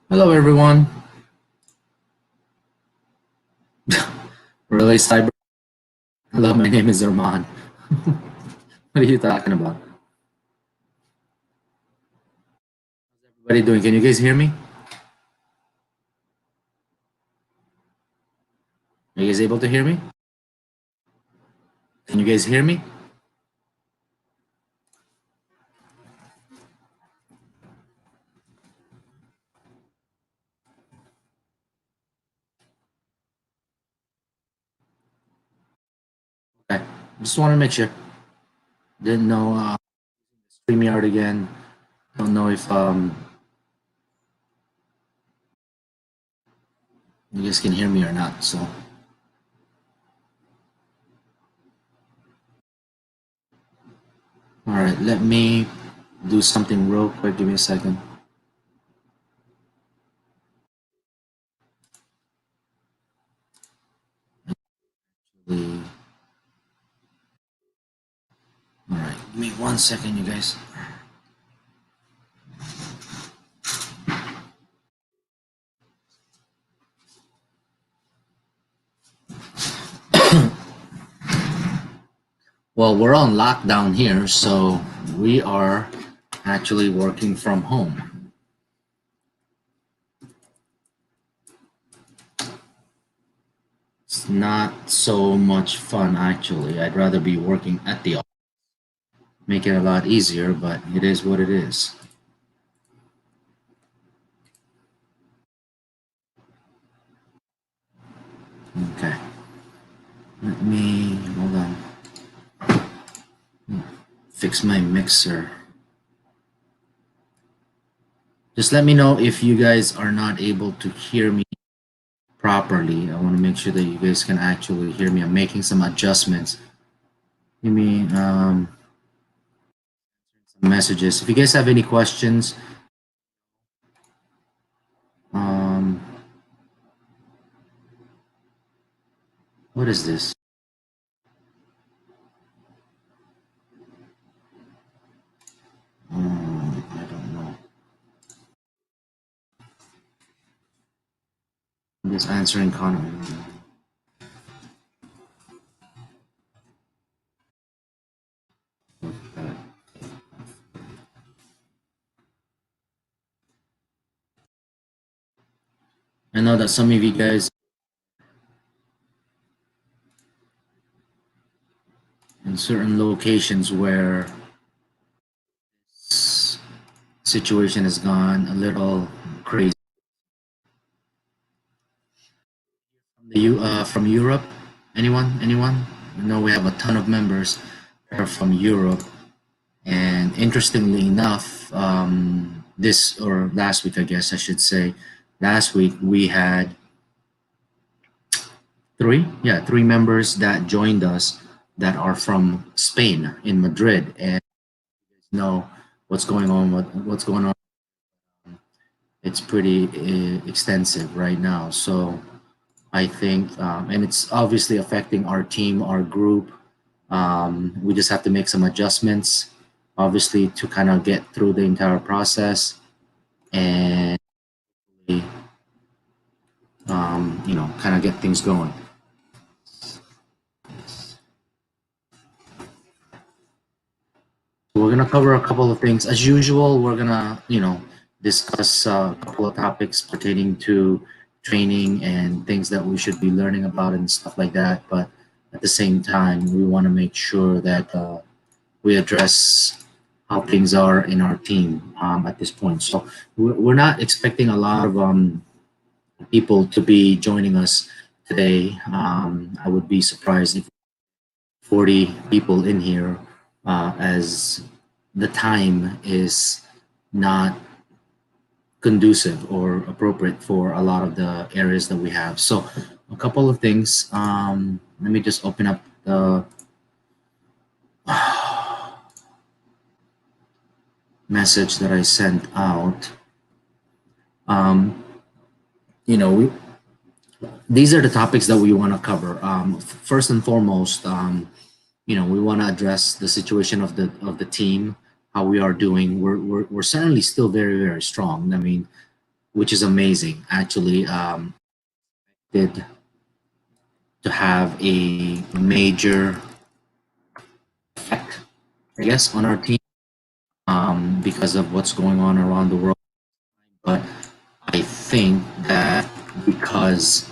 Hello, everyone. Really, cyber? Hello, my name is Arman. What are you talking about? What are you doing? Can you guys hear me? Are you guys able to hear me? Can you guys hear me? Okay. Just want to make sure. Didn't know. StreamYard again. Don't know if you guys can hear me or not. So, all right. Let me do something real quick. Give me a second. All right. Give me 1 second, you guys. Well, we're on lockdown here, so we are actually working from home. It's not so much fun, actually. I'd rather be working at the office. Make it a lot easier, but it is what it is. Okay. Let me, hold on. Fix my mixer. Just let me know if you guys are not able to hear me properly. I want to make sure that you guys can actually hear me. I'm making some adjustments. Give me some messages. If you guys have any questions, what is this? I don't know. I'm just answering comment. I know that some of you guys in certain locations where situation has gone a little crazy. From Europe, anyone? Anyone? I know we have a ton of members that are from Europe, and interestingly enough, this or last week, I guess I should say, last week we had three members that joined us that are from Spain in Madrid, and you know what's going on. What's going on? It's pretty extensive right now. So I think, and it's obviously affecting our team, our group. We just have to make some adjustments, obviously, to kind of get through the entire process and, kind of get things going. We're gonna cover a couple of things. As usual, we're gonna, discuss a couple of topics pertaining to training and things that we should be learning about and stuff like that. But at the same time, we want to make sure that we address how things are in our team at this point. So we're not expecting a lot of people to be joining us today. I would be surprised if 40 people in here, as the time is not conducive or appropriate for a lot of the areas that we have. So a couple of things. Let me just open up the message that I sent out. These are the topics that we want to cover. First and foremost, we want to address the situation of the team, how we are doing. We're certainly still very, very strong. I mean, which is amazing. Actually, did to have a major effect, I guess, on our team because of what's going on around the world. But I think that because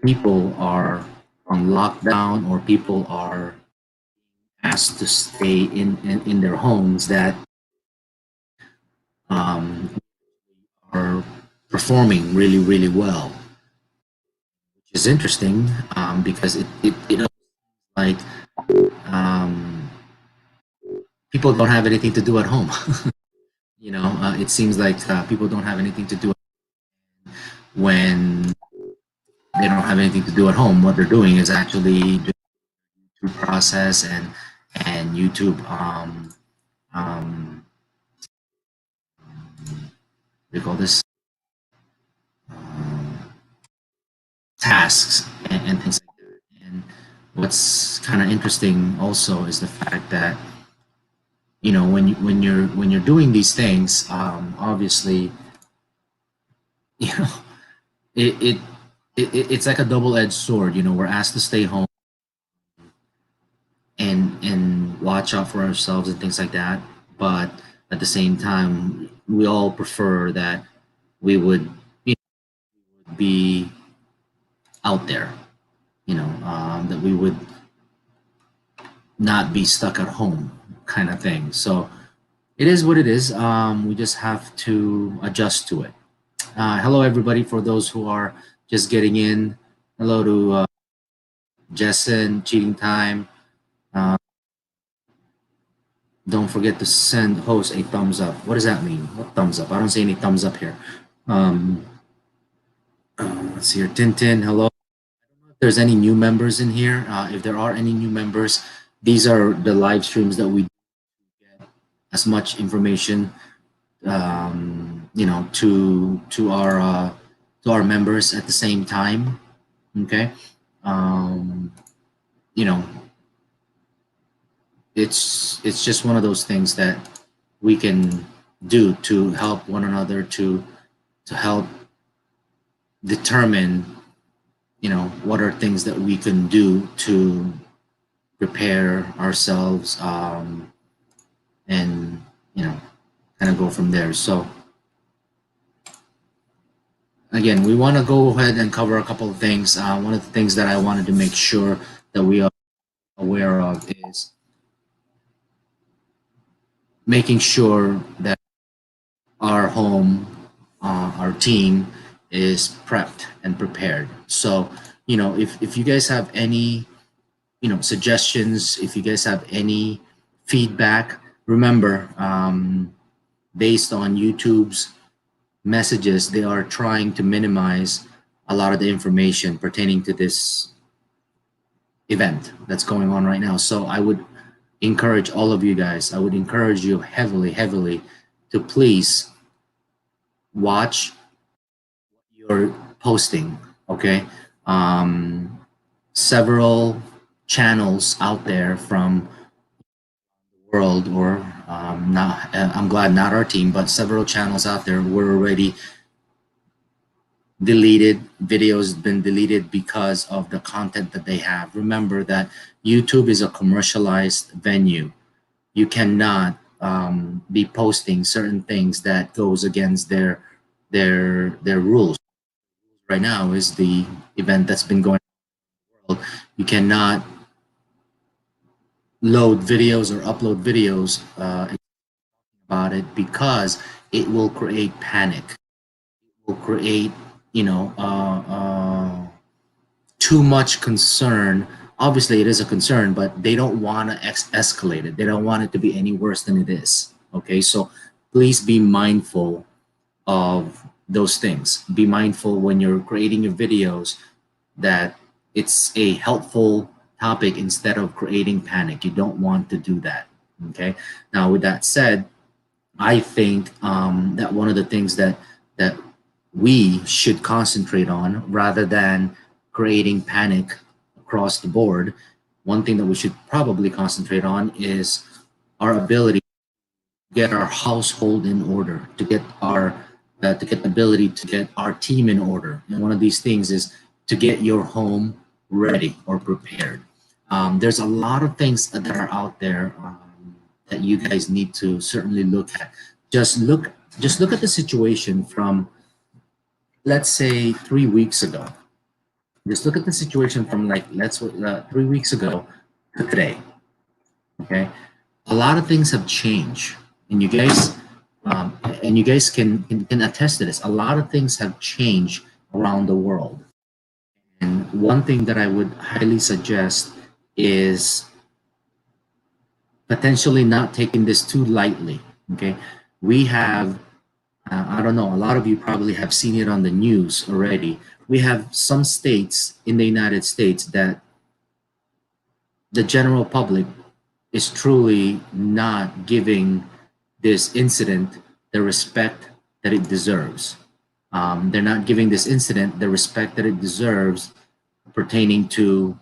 people are on lockdown or people are asked to stay in their homes, that um, are performing really, really well, which is interesting because it like um, people don't have anything to do at home. It seems like people don't have anything to do when they don't have anything to do at home. What they're doing is actually doing YouTube process and YouTube we call this um, tasks and things like that. And what's kind of interesting also is the fact that when you're doing these things, obviously, you know, it, it it's like a double-edged sword. We're asked to stay home and watch out for ourselves and things like that, but at the same time, we all prefer that we would be out there. That we would not be stuck at home, kind of thing. So it is what it is. We just have to adjust to it. Hello, everybody. For those who are just getting in, hello to Jessen, Cheating Time. Uh, don't forget to send host a thumbs up. What does that mean? What thumbs up? I don't see any thumbs up here. Um, let's see here. Tintin, hello. If there's any new members in here, if there are any new members, these are the live streams that we get as much information to our members at the same time. Okay. um, you know it's just one of those things that we can do to help one another, to help determine what are things that we can do to prepare ourselves, and kind of go from there. So again, we want to go ahead and cover a couple of things. One of the things that I wanted to make sure that we are aware of is making sure that our home, our team is prepped and prepared. So, if you guys have any, suggestions, if you guys have any feedback, remember, based on YouTube's messages, they are trying to minimize a lot of the information pertaining to this event that's going on right now. So I would encourage all of you guys, I would encourage you heavily, heavily to please watch what you're posting, okay? Several channels out there from the world, or not, I'm glad not our team, but several channels out there were already deleted. Videos been deleted because of the content that they have. Remember that YouTube is a commercialized venue. You cannot be posting certain things that goes against their rules. Right now is the event that's been going on in the world. You cannot load videos or upload videos about it, because it will create panic. It will create too much concern. Obviously, it is a concern, but they don't want to escalate it. They don't want it to be any worse than it is. Okay, so please be mindful of those things. Be mindful when you're creating your videos that it's a helpful topic instead of creating panic. You don't want to do that. Okay. Now, with that said, I think that one of the things that we should concentrate on, rather than creating panic across the board, one thing that we should probably concentrate on is our ability to get our household in order, to get our the capability to get our team in order. And one of these things is to get your home ready or prepared. There's a lot of things that are out there that you guys need to certainly look at. Just look at the situation from, let's say, 3 weeks ago. Just look at the situation from, like, 3 weeks ago to today. Okay, a lot of things have changed, and you guys can attest to this. A lot of things have changed around the world, and one thing that I would highly suggest is potentially not taking this too lightly. Okay, we have, I don't know, a lot of you probably have seen it on the news already. We have some states in the United States that the general public is truly not giving this incident the respect that it deserves. They're not giving this incident the respect that it deserves pertaining to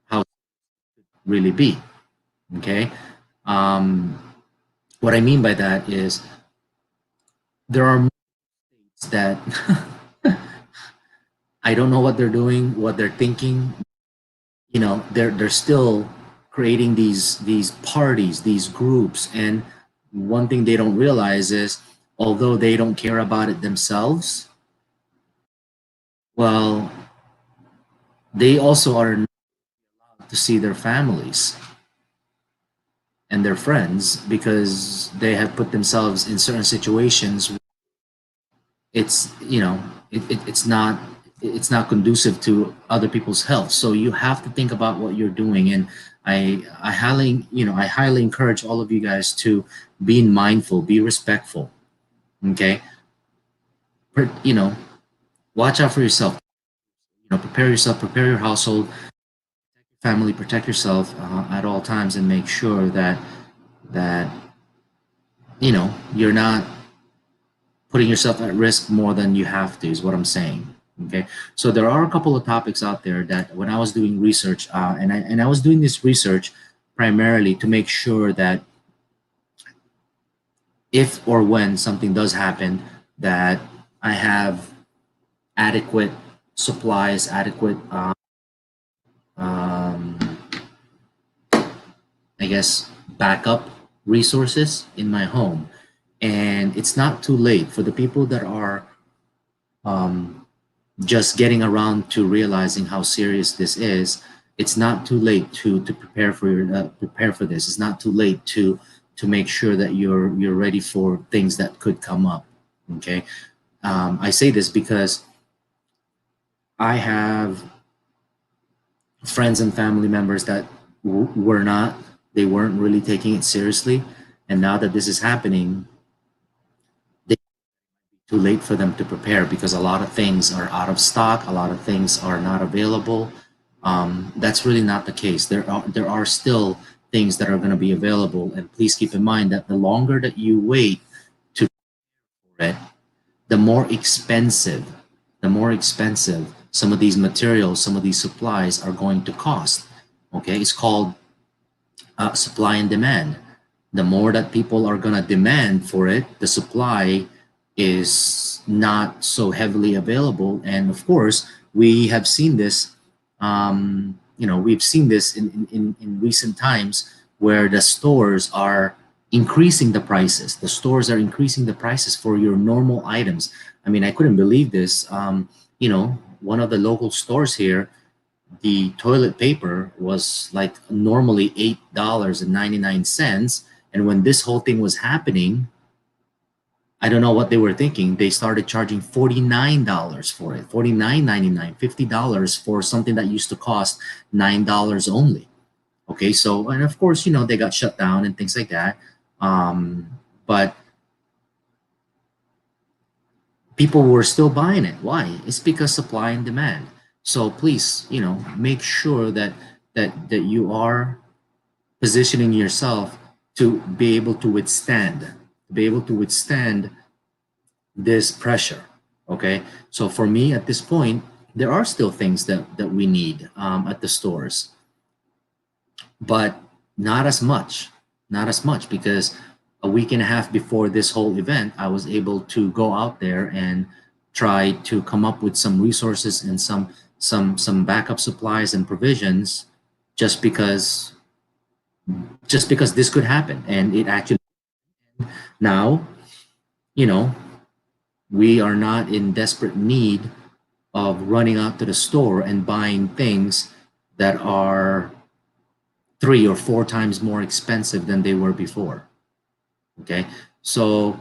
how it really be. Okay. What I mean by that is there are states that I don't know what they're doing, what they're thinking. You know, they're still creating these parties, these groups, and one thing they don't realize is, although they don't care about it themselves, well, they also are not allowed to see their families and their friends because they have put themselves in certain situations. It's, you know, it's not conducive to other people's health. So you have to think about what you're doing. And I highly encourage all of you guys to be mindful, be respectful. Okay. You know, watch out for yourself. You know, prepare yourself, prepare your household, family, protect yourself at all times, and make sure that you know you're not putting yourself at risk more than you have to, is what I'm saying. Okay, so there are a couple of topics out there that when I was doing research, and I was doing this research primarily to make sure that if or when something does happen, that I have adequate supplies, adequate, I guess, backup resources in my home. And it's not too late for the people that are just getting around to realizing how serious this is. It's not too late to prepare for prepare for this. It's not too late to make sure that you're ready for things that could come up. Okay, I say this because I have friends and family members that they weren't really taking it seriously, and now that this is happening, too late for them to prepare because a lot of things are out of stock, a lot of things are not available. That's really not the case. There are still things that are going to be available, and please keep in mind that the longer that you wait to for it, the more expensive some of these materials, some of these supplies are going to cost. Okay, it's called supply and demand. The more that people are going to demand for it, the supply is not so heavily available. And of course, we have seen this, we've seen this in recent times where the stores are increasing the prices. The stores are increasing the prices for your normal items. I mean, I couldn't believe this. One of the local stores here, the toilet paper was like normally $8.99. And when this whole thing was happening, I don't know what they were thinking. They started charging $49 for it, $49.99, $50 for something that used to cost $9 only. Okay, so, and of course, they got shut down and things like that. But people were still buying it. Why? It's because supply and demand. So please, make sure that you are positioning yourself to be able to withstand this pressure. Okay, so for me at this point, there are still things that we need at the stores, but not as much because a week and a half before this whole event, I was able to go out there and try to come up with some resources and some backup supplies and provisions, just because this could happen, and it actually now, you know, we are not in desperate need of running out to the store and buying things that are 3 or 4 times more expensive than they were before. Okay, so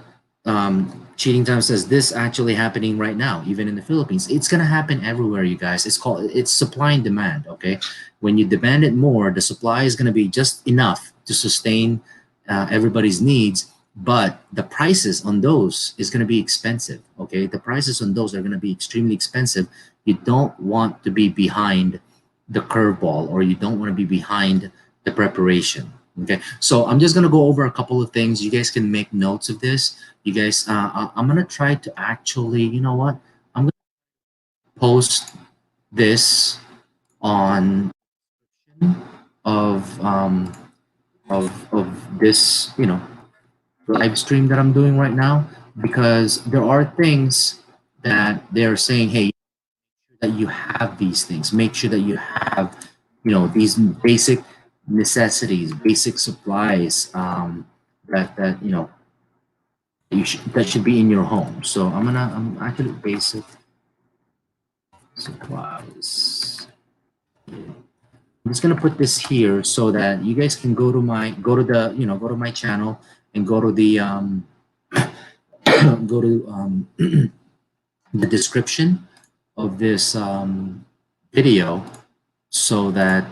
Cheating Time says this actually happening right now, even in the Philippines. It's gonna happen everywhere, you guys. It's supply and demand. Okay, when you demand it more, the supply is gonna be just enough to sustain everybody's needs, but the prices on those is gonna be expensive. Okay, the prices on those are gonna be extremely expensive. You don't want to be behind the curveball, or you don't want to be behind the preparation. Okay, so I'm just gonna go over a couple of things. You guys can make notes of this. You guys, I'm gonna try to actually, you know what? I'm gonna post this on of this, live stream that I'm doing right now, because there are things that they're saying, hey, that you have these things. Make sure that you have, these basic necessities, basic supplies, that that should be in your home. So I'm actually basic supplies. I'm just gonna put this here so that you guys can go to my channel and go to the go to the description of this video, so that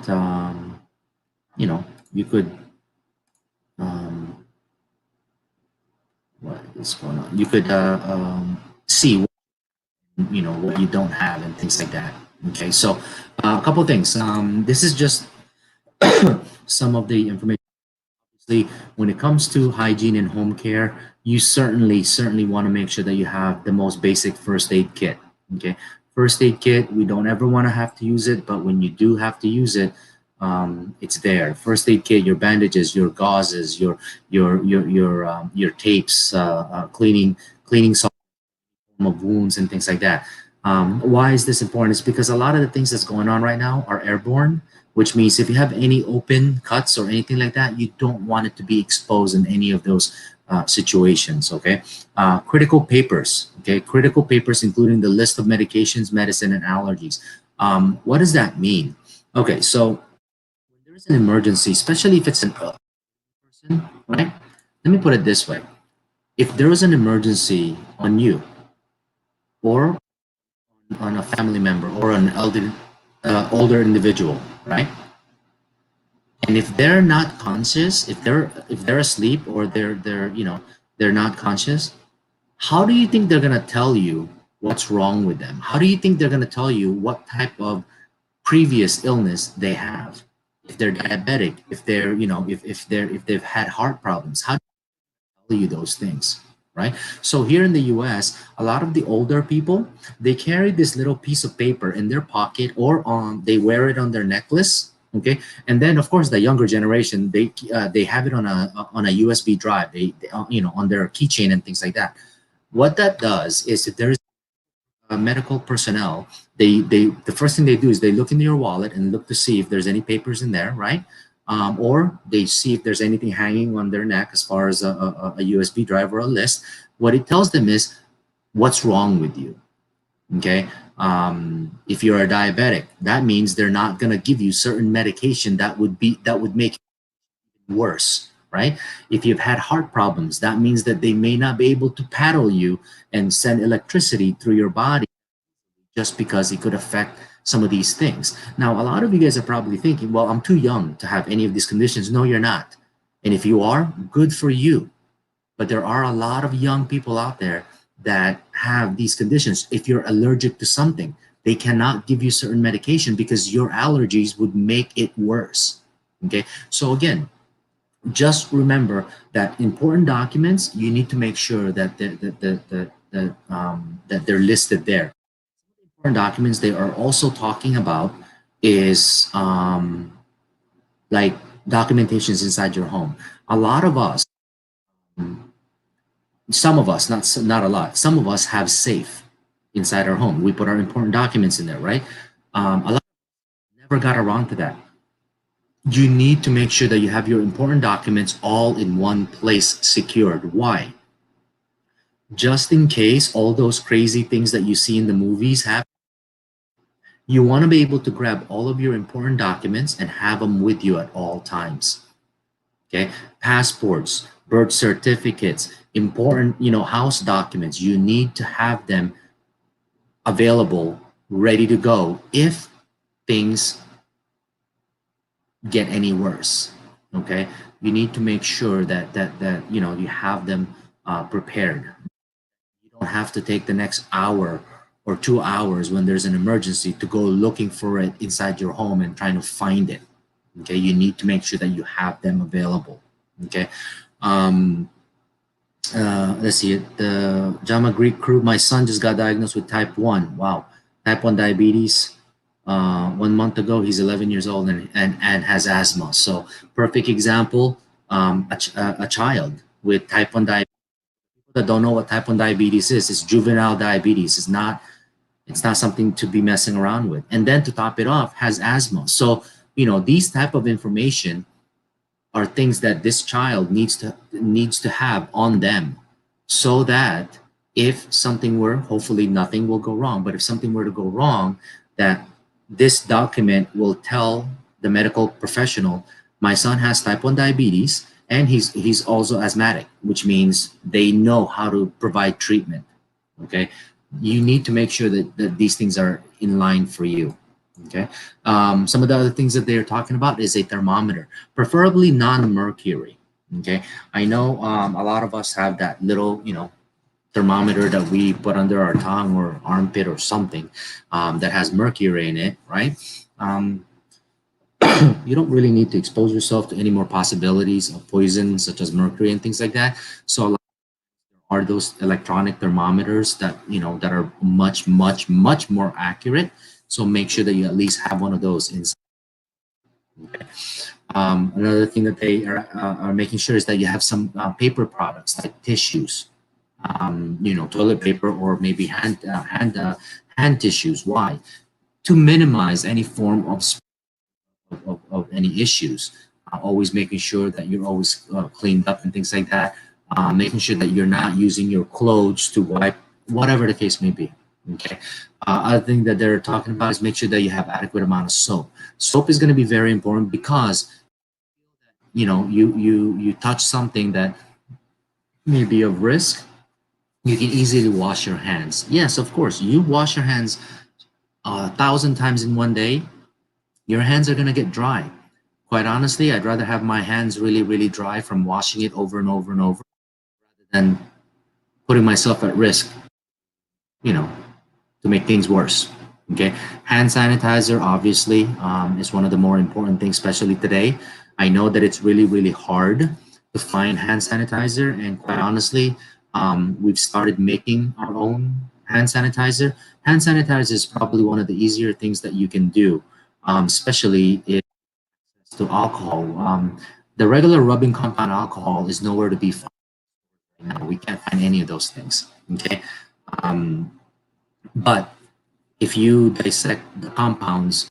you could what is going on. You could see what you don't have and things like that. Okay, so a couple of things. This is just some of the information. Obviously, when it comes to hygiene and home care, you certainly want to make sure that you have the most basic first aid kit. Okay, first aid kit, we don't ever want to have to use it, but when you do have to use it, it's there. First aid kit, your bandages, your gauzes, your tapes, cleaning of wounds and things like that. Why is this important? It's because a lot of the things that's going on right now are airborne, which means if you have any open cuts or anything like that, you don't want it to be exposed in any of those situations. Okay, critical papers. Okay, critical papers including the list of medications, medicine, and allergies. What does that mean? Okay, so when there is an emergency, especially if it's an person, right? Let me put it this way: if there is an emergency on you, or on a family member, or an older individual, right? And if they're not conscious, if they're asleep, or they're not conscious, how do you think they're gonna tell you what's wrong with them? How do you think they're gonna tell you what type of previous illness they have? If they're diabetic, if they're if they've had heart problems, how tell you those things, right? So here in the US, a lot of the older people, they carry this little piece of paper in their pocket, or on they wear it on their necklace. Okay, and then of course the younger generation, they have it on a USB drive, they on their keychain and things like that. What that does is, if there is medical personnel, they the first thing they do is they look into your wallet and look to see if there's any papers in there, right? Or they see if there's anything hanging on their neck as far as a USB drive or a list. What it tells them is what's wrong with you. Okay, if you're a diabetic, that means they're not going to give you certain medication that would make it worse, right? If you've had heart problems, that means that they may not be able to paddle you and send electricity through your body, just because it could affect some of these things. Now, a lot of you guys are probably thinking, well, I'm too young to have any of these conditions. No, you're not. And if you are, good for you. But there are a lot of young people out there that have these conditions. If you're allergic to something, they cannot give you certain medication because your allergies would make it worse. Okay, so again, just remember that important documents, you need to make sure that that they're listed there. Important documents they are also talking about is like documentations inside your home. A lot of us some of us, not a lot, some of us have safe inside our home. We put our important documents in there, right? A lot never got around to that. You need to make sure that you have your important documents all in one place secured. Why? Just in case all those crazy things that you see in the movies happen, you want to be able to grab all of your important documents and have them with you at all times. Okay, passports, birth certificates, important, house documents. You need to have them available, ready to go if things get any worse. Okay, you need to make sure that you have them prepared. You don't have to take the next hour or 2 hours when there's an emergency to go looking for it inside your home and trying to find it. Okay, you need to make sure that you have them available. Okay, let's see it. The JAMA Greek crew. My son just got diagnosed with type 1. Wow, type 1 diabetes. 1 month ago, he's 11 years old and has asthma. So perfect example. A child with type 1 diabetes. People that don't know what type 1 diabetes is, it's juvenile diabetes. It's not something to be messing around with. And then to top it off, has asthma. So these type of information are things that this child needs to have on them, so that if something were, hopefully nothing will go wrong, but if something were to go wrong, that this document will tell the medical professional, my son has type 1 diabetes and he's also asthmatic, which means they know how to provide treatment. Okay, you need to make sure that these things are in line for you. Okay, some of the other things that they're talking about is a thermometer, preferably non-mercury. Okay, I know a lot of us have that little thermometer that we put under our tongue or armpit or something that has mercury in it, right? You don't really need to expose yourself to any more possibilities of poison such as mercury and things like that. So are those electronic thermometers that that are much more accurate. So make sure that you at least have one of those inside. Okay. Another thing that they are making sure is that you have some paper products like tissues, toilet paper, or maybe hand tissues. Why? To minimize any form of any issues. Always making sure that you're always cleaned up and things like that. Making sure that you're not using your clothes to wipe, whatever the case may be. Okay. Other thing that they're talking about is make sure that you have adequate amount of soap. Soap is going to be very important because you touch something that may be of risk. You can easily wash your hands. Yes, of course, you wash your hands 1,000 times in one day, your hands are going to get dry. Quite honestly, I'd rather have my hands really dry from washing it over and over and over than putting myself at risk, to make things worse. Okay, hand sanitizer obviously is one of the more important things, especially today. I know that it's really hard to find hand sanitizer, and quite honestly, we've started making our own hand sanitizer. Hand sanitizer is probably one of the easier things that you can do, especially if to alcohol. The regular rubbing compound alcohol is nowhere to be found right now. We can't find any of those things. Okay, but if you dissect the compounds,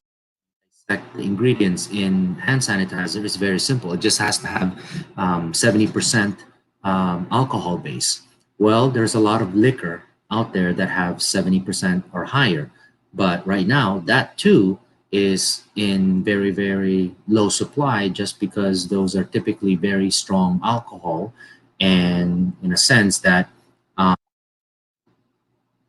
dissect the ingredients in hand sanitizer, it's very simple. It just has to have 70% alcohol base. Well, there's a lot of liquor out there that have 70% or higher, but right now that too is in very low supply, just because those are typically very strong alcohol, and in a sense that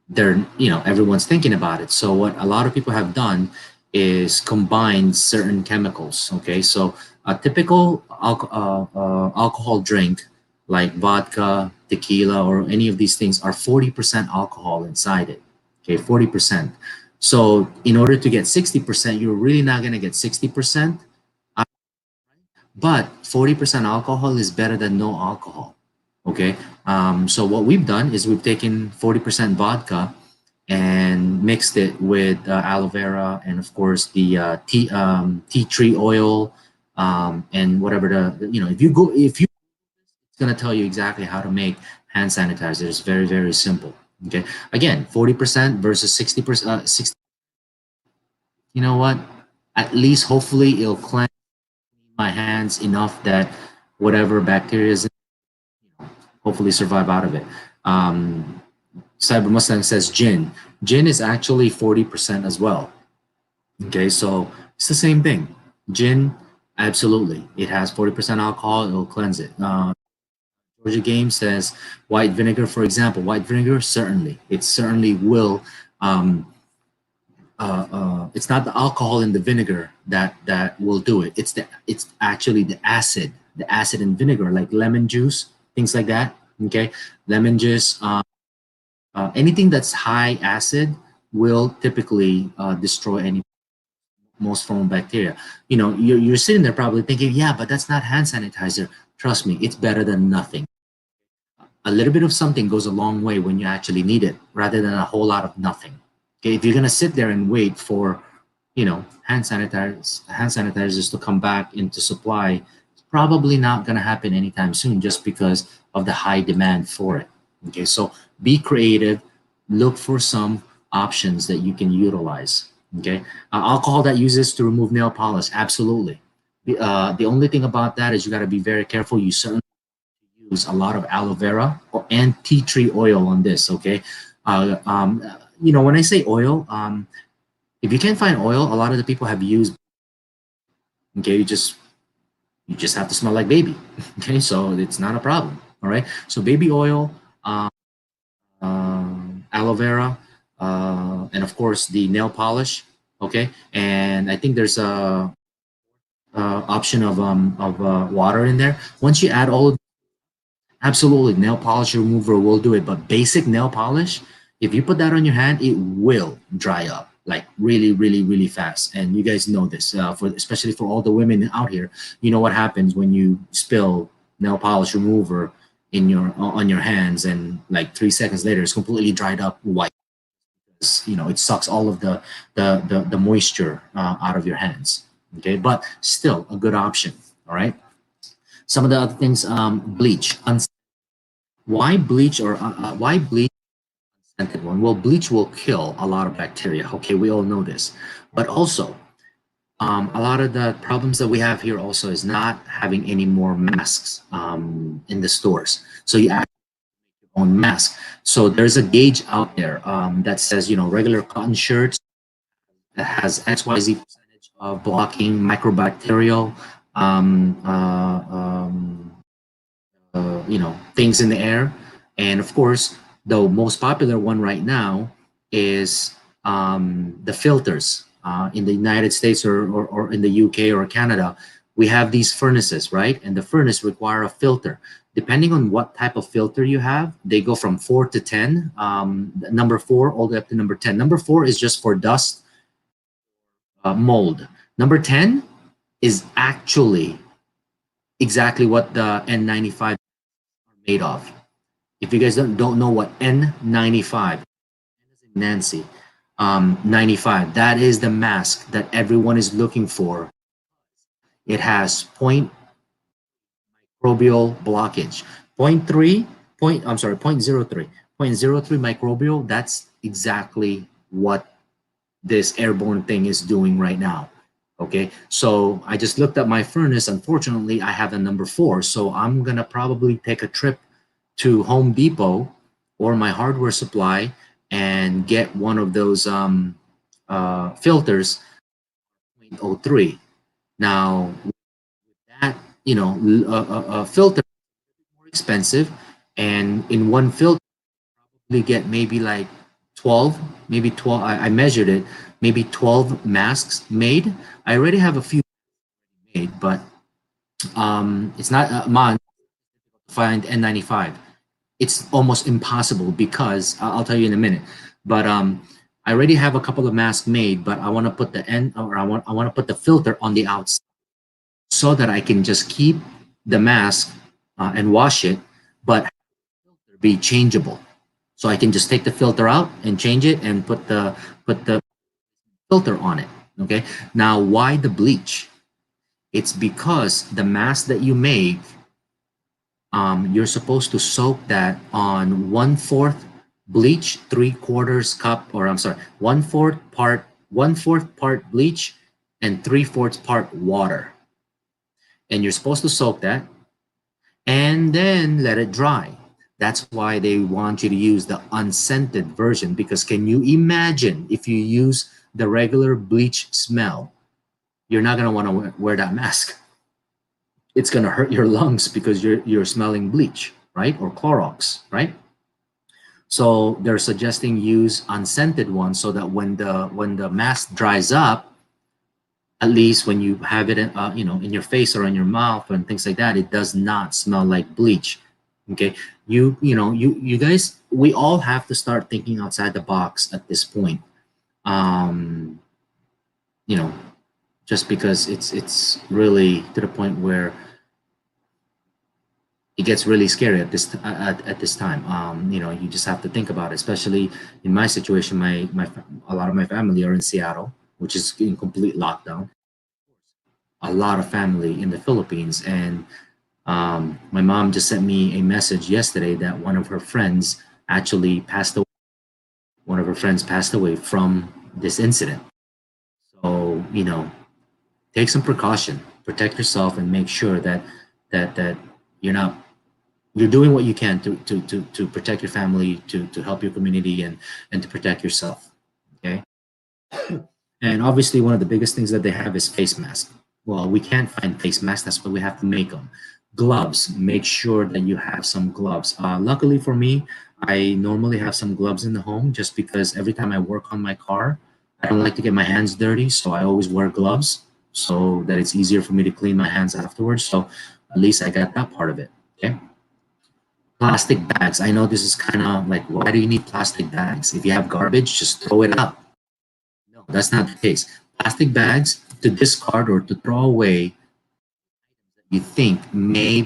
they're everyone's thinking about it. So what a lot of people have done is combine certain chemicals. Okay, so a typical alcohol drink like vodka, tequila, or any of these things are 40% alcohol inside it. Okay, 40%. So in order to get 60%, you're really not going to get 60%, but 40% alcohol is better than no alcohol. Okay, so what we've done is we've taken 40% vodka and mixed it with aloe vera, and of course the tea tree oil, and whatever if you It's going to tell you exactly how to make hand sanitizer. It's very, very simple. Okay. Again, 40% versus 60%. 60. You know what? At least, hopefully, it'll cleanse my hands enough that whatever bacteria is, hopefully survive out of it. Cyber Mustang says gin. Gin is actually 40% as well. Okay, so it's the same thing. Gin, absolutely. It has 40% alcohol, it'll cleanse it. Georgia Game says white vinegar, for example. White vinegar, certainly. It certainly will. It's not the alcohol in the vinegar that will do it. It's actually the acid in vinegar, like lemon juice, things like that. Okay, lemon juice, anything that's high acid will typically destroy any most form of bacteria. You know, you're sitting there probably thinking, yeah, but that's not hand sanitizer. Trust me, it's better than nothing. A little bit of something goes a long way when you actually need it, rather than a whole lot of nothing. Okay, if you're gonna sit there and wait for, you know, hand sanitizers to come back into supply, it's probably not gonna happen anytime soon, just because of the high demand for it. Okay, so be creative, look for some options that you can utilize. Okay, alcohol that uses to remove nail polish, absolutely. The only thing about that is you got to be very careful. You certainly use a lot of aloe vera and tea tree oil on this. Okay, you know, when I say oil, if you can't find oil, a lot of the people have used. Okay, you just have to smell like baby. Okay, so it's not a problem. All right, so baby oil, aloe vera, and of course the nail polish. Okay, and I think there's a option of water in there. Once you add all of, absolutely, nail polish remover will do it. But basic nail polish, if you put that on your hand, it will dry up like really, really, really fast. And you guys know this, for especially for all the women out here. You know what happens when you spill nail polish remover in your on your hands, and like 3 seconds later, it's completely dried up white. You know, it sucks all of the moisture out of your hands. Okay, but still a good option. All right. Some of the other things, bleach. Why bleach, or why bleach unscented one? Well, bleach will kill a lot of bacteria. Okay, we all know this. But also, a lot of the problems that we have here also is not having any more masks in the stores. So you actually make your own mask. So there's a gauge out there that says, you know, regular cotton shirts that has XYZ percentage of blocking microbacterial, um, uh, um, you know, things in the air. And of course, the most popular one right now is the filters. In the United States, or in the UK or Canada, we have these furnaces, right? And the furnace require a filter. Depending on what type of filter you have, they go from 4 to 10, number 4 all the way up to number 10. Number 4 is just for dust, mold. Number 10 is actually exactly what the N95 are made of. If you guys don't know what N95, Nancy, 95, that is the mask that everyone is looking for. It has point microbial blockage. Point 0.03, I'm sorry, 0.03. 0.03 microbial, that's exactly what this airborne thing is doing right now. Okay, so I just looked at my furnace. Unfortunately, I have a number 4, so I'm gonna probably take a trip to Home Depot or my hardware supply and get one of those filters, 0.03. Now, that, you know, filter is more expensive, and in one filter, you get maybe like 12, maybe 12. I measured it, maybe 12 masks made. I already have a few made, but it's not mine to find N95. It's almost impossible because I'll tell you in a minute. But I already have a couple of masks made, but I want to put the end, or I want to put the filter on the outside so that I can just keep the mask and wash it, but be changeable. So I can just take the filter out and change it and put the filter on it. Okay. Now, why the bleach? It's because the mask that you make you're supposed to soak that on 1/4 bleach, 3/4 cup, or I'm sorry, 1/4 part bleach and 3/4 part water. And you're supposed to soak that and then let it dry. That's why they want you to use the unscented version, because can you imagine if you use the regular bleach smell, you're not going to want to wear that mask. It's going to hurt your lungs because you're smelling bleach, right? Or Clorox, right? So they're suggesting use unscented ones so that when the mask dries up, at least when you have it in, in your face or in your mouth and things like that, it does not smell like bleach. Okay, you guys, we all have to start thinking outside the box at this point. Um, you know, just because it's really to the point where it gets really scary at this time. You just have to think about it, especially in my situation. My a lot of my family are in Seattle, which is in complete lockdown. A lot of family in the Philippines, and my mom just sent me a message yesterday that one of her friends actually passed away. One of her friends passed away from this incident. So take some precaution, protect yourself, and make sure that you're not you're doing what you can to protect your family, to help your community, and to protect yourself. Okay. And obviously, one of the biggest things that they have is face masks. Well, we can't find face masks. That's why we have to make them. Gloves. Make sure that you have some gloves. Luckily for me, I normally have some gloves in the home just because every time I work on my car, I don't like to get my hands dirty. So I always wear gloves so that it's easier for me to clean my hands afterwards. So at least I got that part of it. Okay. Plastic bags. I know this is kind of like, why do you need plastic bags? If you have garbage, just throw it out. No, that's not the case. Plastic bags to discard or to throw away you think may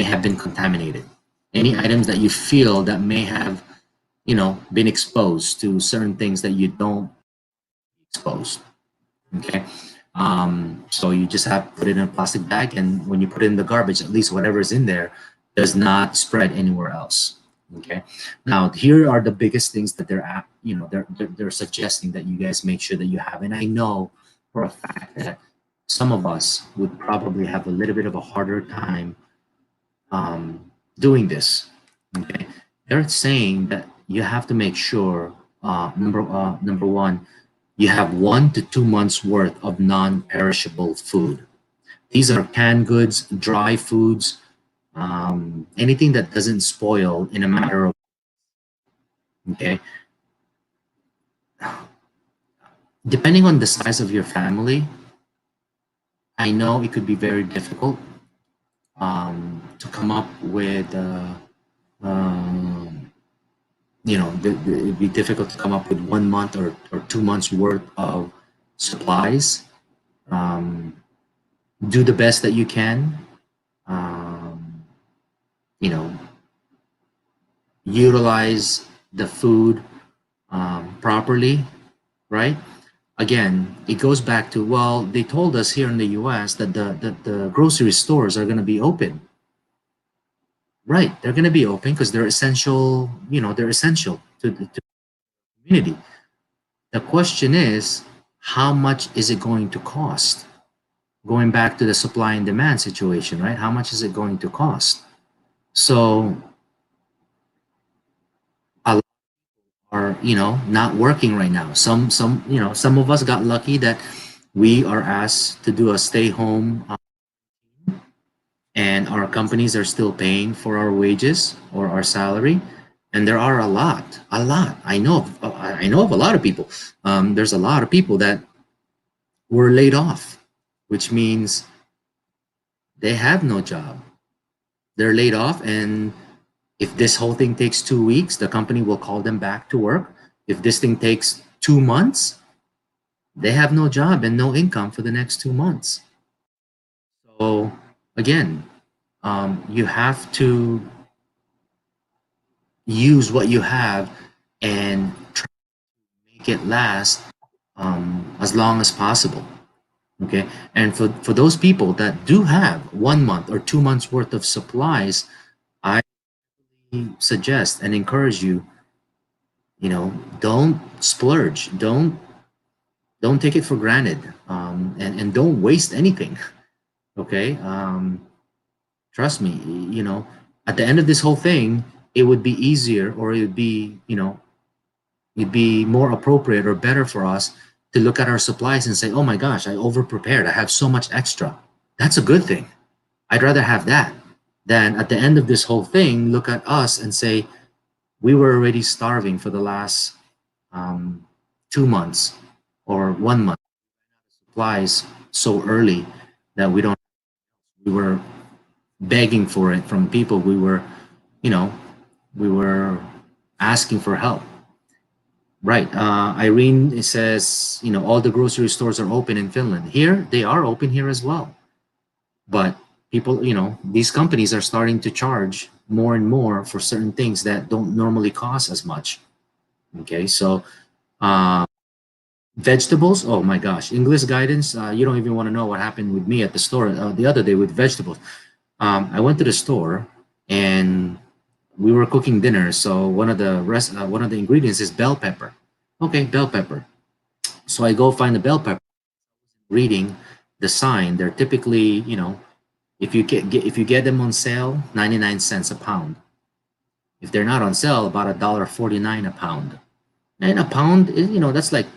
have been contaminated. Any items that you feel that may have, been exposed to certain things that you don't expose. Okay. So you just have to put it in a plastic bag, and when you put it in the garbage, at least whatever is in there does not spread anywhere else. Okay. Now here are the biggest things that they're suggesting that you guys make sure that you have. And I know for a fact that some of us would probably have a little bit of a harder time doing this. Okay. They're saying that you have to make sure number one, you have 1 to 2 months worth of non-perishable food. These are canned goods, dry foods, anything that doesn't spoil in a matter of. Okay. Depending on the size of your family, I know it could be very difficult to come up with um, it'd be difficult to come up with 1 month or 2 months worth of supplies. Um, do the best that you can. Um, you know, utilize the food properly, right? Again, it goes back to, well, they told us here in the US that the grocery stores are going to be open. Right, they're going to be open because they're essential, they're essential to the community. The question is, how much is it going to cost? Going back to the supply and demand situation, right? How much is it going to cost? So a lot are, not working right now. Some of us got lucky that we are asked to do a stay home, and our companies are still paying for our wages or our salary. And there are a lot. I know of a lot of people. There's a lot of people that were laid off, which means they have no job. They're laid off, and if this whole thing takes 2 weeks, the company will call them back to work. If this thing takes 2 months, they have no job and no income for the next 2 months. So again, you have to use what you have and try to make it last as long as possible. Okay, and for those people that do have 1 month or 2 months worth of supplies, I suggest and encourage you, don't splurge, don't take it for granted, and don't waste anything. Okay, trust me, at the end of this whole thing, it would be easier, or it would be, it'd be more appropriate or better for us to look at our supplies and say, oh my gosh, I over prepared, I have so much extra. That's a good thing. I'd rather have that than at the end of this whole thing look at us and say we were already starving for the last 2 months or 1 month supplies so early that we were begging for it from people. You know, we were asking for help. Right. Irene says, all the grocery stores are open in Finland. Here, they are open here as well. But people, these companies are starting to charge more and more for certain things that don't normally cost as much. Okay, so vegetables, oh my gosh, English guidance, you don't even want to know what happened with me at the store the other day with vegetables. I went to the store and we were cooking dinner, so one of the ingredients is bell pepper. Okay, bell pepper. So I go find the bell pepper, reading the sign. They're typically, if you get them on sale, 99 cents a pound. If they're not on sale, about $1.49 a pound. And a pound is, that's like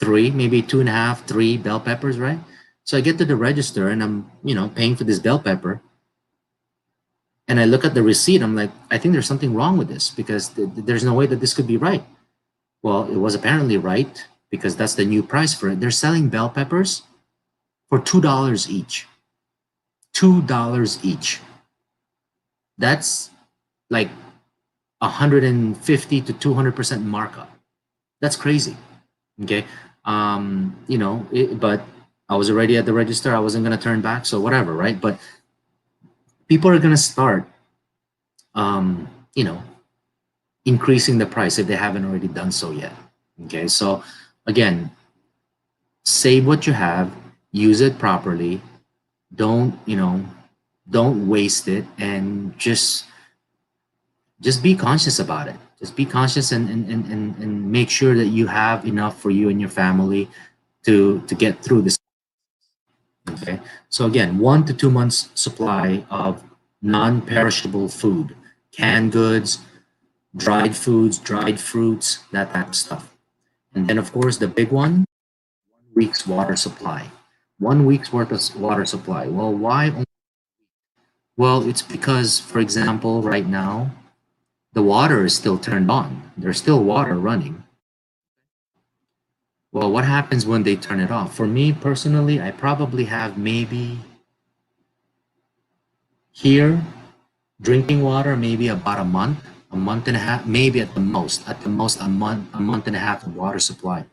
three, maybe 2.5, 3 bell peppers, right? So I get to the register and I'm, paying for this bell pepper. And I look at the receipt. I'm like, I think there's something wrong with this because there's no way that this could be right. Well, it was apparently right because that's the new price for it. They're selling bell peppers for $2 each. $2 each. That's like 150 to 200% markup. That's crazy. Okay. But I was already at the register. I wasn't going to turn back. So whatever, right? But people are going to start, increasing the price if they haven't already done so yet. Okay. So again, save what you have, use it properly. Don't waste it, and just be conscious about it. Just be conscious and make sure that you have enough for you and your family to get through this. Okay, so again, 1 to 2 months supply of non-perishable food, canned goods, dried foods, dried fruits, that type of stuff. And then of course the big one, 1 week's water supply. 1 week's worth of water supply. Well, why? Well, it's because, for example, right now the water is still turned on. There's still water running. Well, what happens when they turn it off? For me personally, I probably have maybe here drinking water maybe about a month and a half, maybe at the most a month and a half of water supply.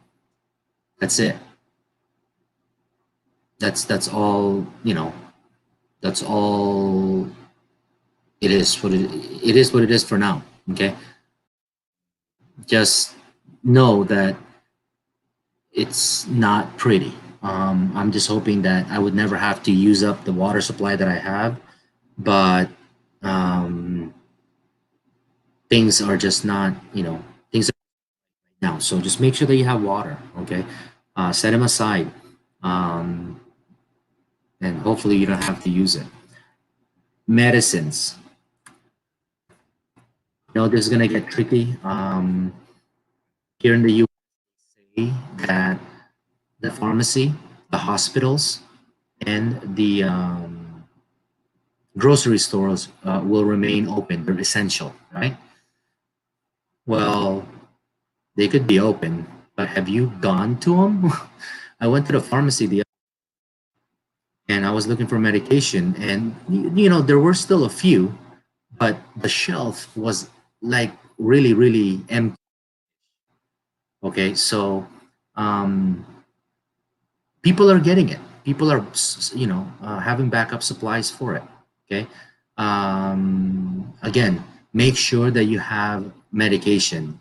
That's it. That's all, that's all it is. It is what it is for now. Okay, just know that it's not pretty. I'm just hoping that I would never have to use up the water supply that I have, but things are just not, things are now. So just make sure that you have water, okay? Set them aside, and hopefully you don't have to use it. Medicines. This is gonna get tricky. Here in the U.S., they say that the pharmacy, the hospitals, and the grocery stores will remain open. They're essential, right? Well, they could be open, but have you gone to them? I went to the pharmacy and I was looking for medication, and there were still a few, but the shelf was like really, really empty. Okay, so people are getting it. People are, having backup supplies for it. Okay. Again, make sure that you have medication,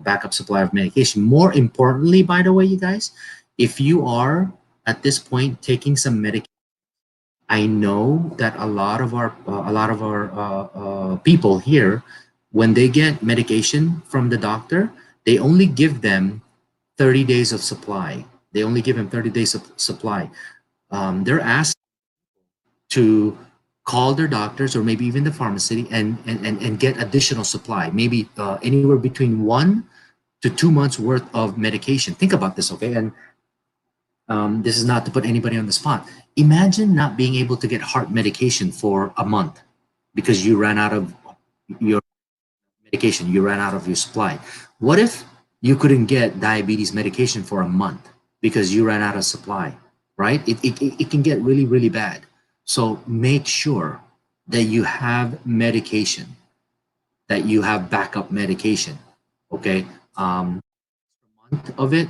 backup supply of medication. More importantly, by the way, you guys, if you are at this point taking some medication. I know that a lot of our people here, when they get medication from the doctor, they only give them 30 days of supply. They only give them 30 days of supply. They're asked to call their doctors or maybe even the pharmacy and get additional supply, maybe anywhere between 1 to 2 months worth of medication. Think about this, okay? And this is not to put anybody on the spot. Imagine not being able to get heart medication for a month because you ran out of your medication, you ran out of your supply. What if you couldn't get diabetes medication for a month because you ran out of supply, right? It can get really, really bad. So make sure that you have medication, that you have backup medication, okay? A month of it,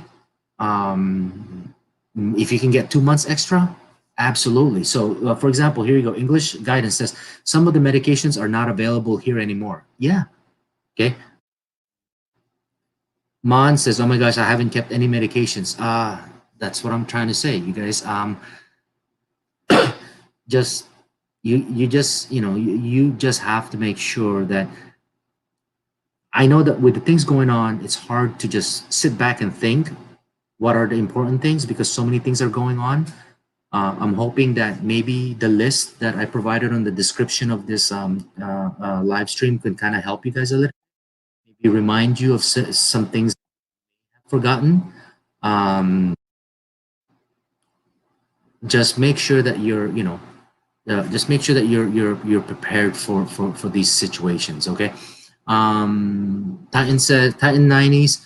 if you can get 2 months extra, absolutely. So for example, here you go. English guidance says some of the medications are not available here anymore. Yeah, okay. Mon says, oh my gosh, I haven't kept any medications. That's what I'm trying to say, you guys. Just you just you just have to make sure that, I know that with the things going on, it's hard to just sit back and think what are the important things because so many things are going on. I'm hoping that maybe the list that I provided on the description of this live stream can kind of help you guys a little, maybe remind you of some things forgotten. Just make sure that you're, just make sure that you're prepared for these situations. Okay. Titan said, Titan 90s.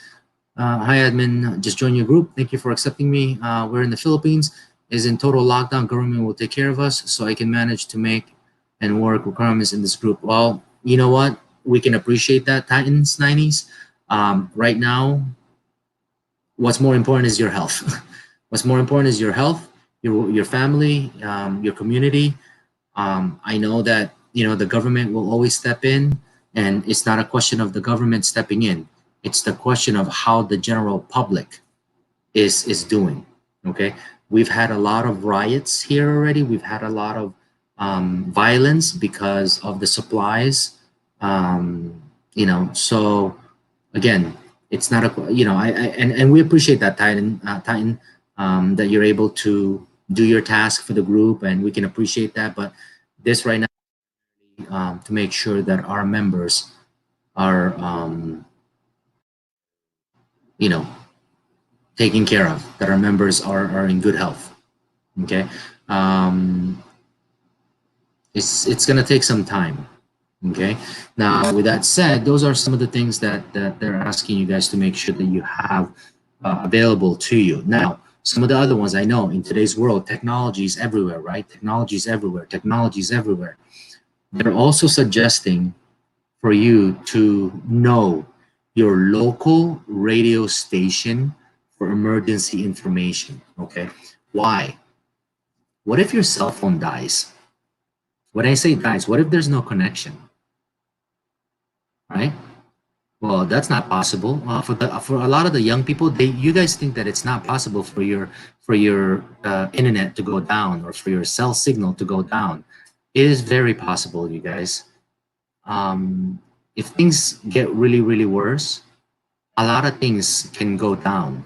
Hi admin, just joined your group. Thank you for accepting me. We're in the Philippines. Is in total lockdown. Government will take care of us, so I can manage to make and work requirements in this group. Well, you know what? We can appreciate that, Titans 90s. Right now, what's more important is your health. What's more important is your health, your family, your community. I know that the government will always step in, and it's not a question of the government stepping in. It's the question of how the general public is doing. Okay, we've had a lot of riots here already. We've had a lot of violence because of the supplies. So again, it's not a and we appreciate that, Titan, that you're able to do your task for the group, and we can appreciate that. But this right now, to make sure that our members are taken care of, that our members are in good health. Okay. It's going to take some time. Okay. Now, with that said, those are some of the things that they're asking you guys to make sure that you have available to you. Now, some of the other ones, I know in today's world, technology is everywhere, right? Technology is everywhere. Technology is everywhere. They're also suggesting for you to know your local radio station for emergency information. Okay. Why? What if your cell phone dies? When I say dies, what if there's no connection? Right? Well, that's not possible. For a lot of the young people, you guys think that it's not possible for your internet to go down or for your cell signal to go down. It is very possible, you guys. If things get really, really worse, a lot of things can go down.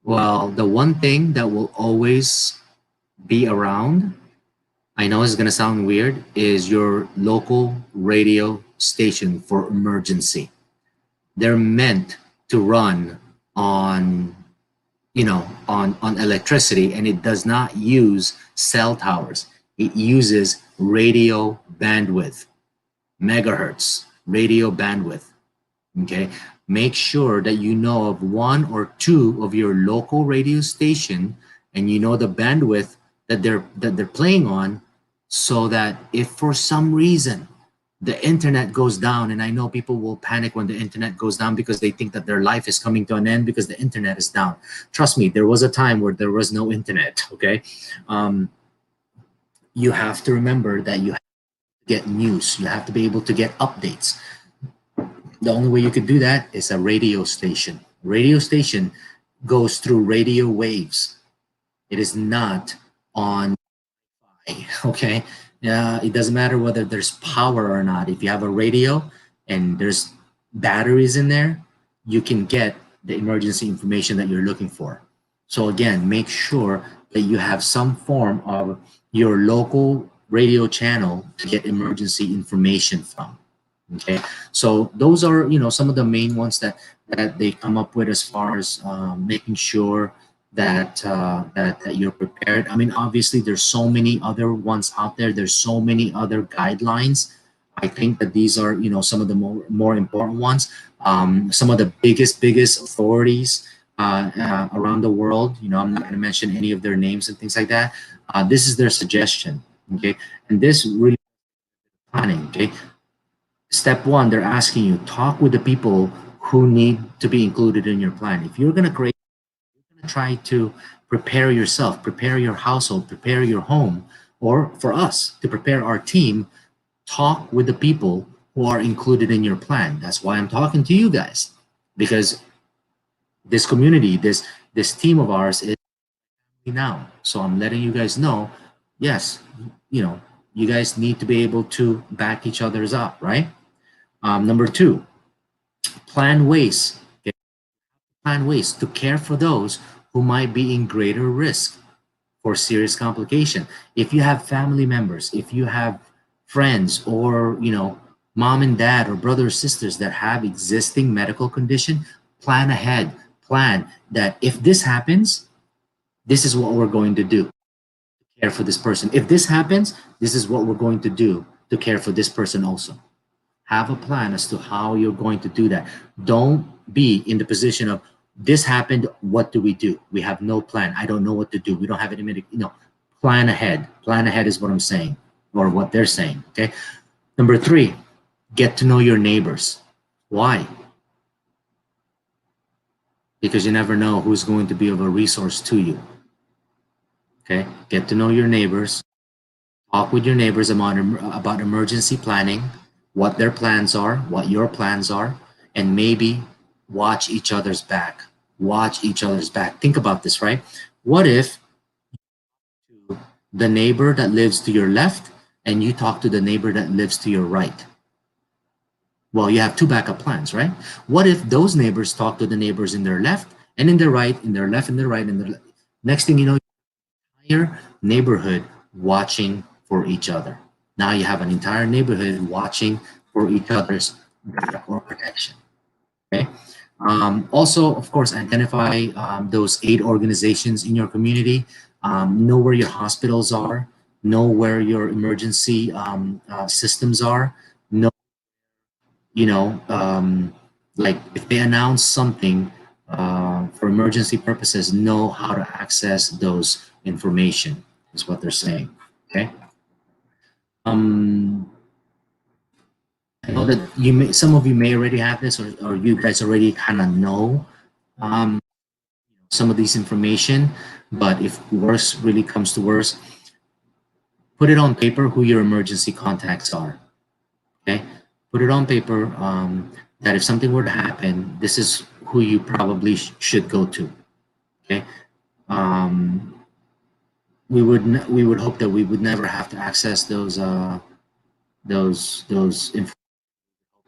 Well, the one thing that will always be around, I know it's going to sound weird, is your local radio station for emergency. They're meant to run on electricity, and it does not use cell towers. It uses radio bandwidth, megahertz radio bandwidth. Okay, make sure that you know of one or two of your local radio station, and you know the bandwidth that they're playing on, so that if for some reason the internet goes down, and I know people will panic when the internet goes down because they think that their life is coming to an end because the internet is down. Trust me, there was a time where there was no internet. Okay, you have to remember that you have to get news. You have to be able to get updates. The only way you could do that is a radio station. Radio station goes through radio waves. It is not on, okay? It doesn't matter whether there's power or not. If you have a radio and there's batteries in there, you can get the emergency information that you're looking for. So again, make sure that you have some form of your local radio channel to get emergency information from. Okay, so those are, you know, some of the main ones that they come up with as far as making sure that, that you're prepared. I mean, obviously there's so many other ones out there. There's so many other guidelines. I think that these are, you know, some of the more important ones. Some of the biggest authorities around the world. You know, I'm not going to mention any of their names and things like that. This is their suggestion. Okay, and this really planning. Okay, step one, they're asking you, talk with the people who need to be included in your plan. If you're going to create, you're going to try to prepare yourself, prepare your household, prepare your home, or for us to prepare our team, talk with the people who are included in your plan. That's why I'm talking to you guys, because this community, this team of ours is now. So I'm letting you guys know, yes, you know, you guys need to be able to back each other's up, right? Number two, plan ways. Okay? Plan ways to care for those who might be in greater risk for serious complication. If you have family members, if you have friends, or, you know, mom and dad or brothers or sisters that have existing medical condition, plan ahead. Plan that if this happens, this is what we're going to do to care for this person. If this happens, this is what we're going to do to care for this person also. Have a plan as to how you're going to do that. Don't be in the position of, this happened, what do we do? We have no plan. I don't know what to do. We don't have any medical, you know, plan ahead. Plan ahead is what I'm saying, or what they're saying, okay? Number three, get to know your neighbors. Why? Because you never know who's going to be of a resource to you. Okay, get to know your neighbors. Talk with your neighbors about emergency planning, what their plans are, what your plans are, and maybe watch each other's back. Watch each other's back. Think about this, right? What if the neighbor that lives to your left and you talk to the neighbor that lives to your right? Well, you have two backup plans, right? What if those neighbors talk to the neighbors in their left and in their right, in their left and their right, and their next thing you know, entire neighborhood watching for each other. Now you have an entire neighborhood watching for each other's backup or protection. Okay. Also, of course, identify those aid organizations in your community. Know where your hospitals are. Know where your emergency systems are. Know, you know, like if they announce something for emergency purposes, know how to access those information is what they're saying. Okay. I know that some of you may already have this, or you guys already kind of know some of these information, but if worse really comes to worse, put it on paper who your emergency contacts are. Okay, put it on paper that if something were to happen, this is who you probably should go to. Okay, we would hope that we would never have to access those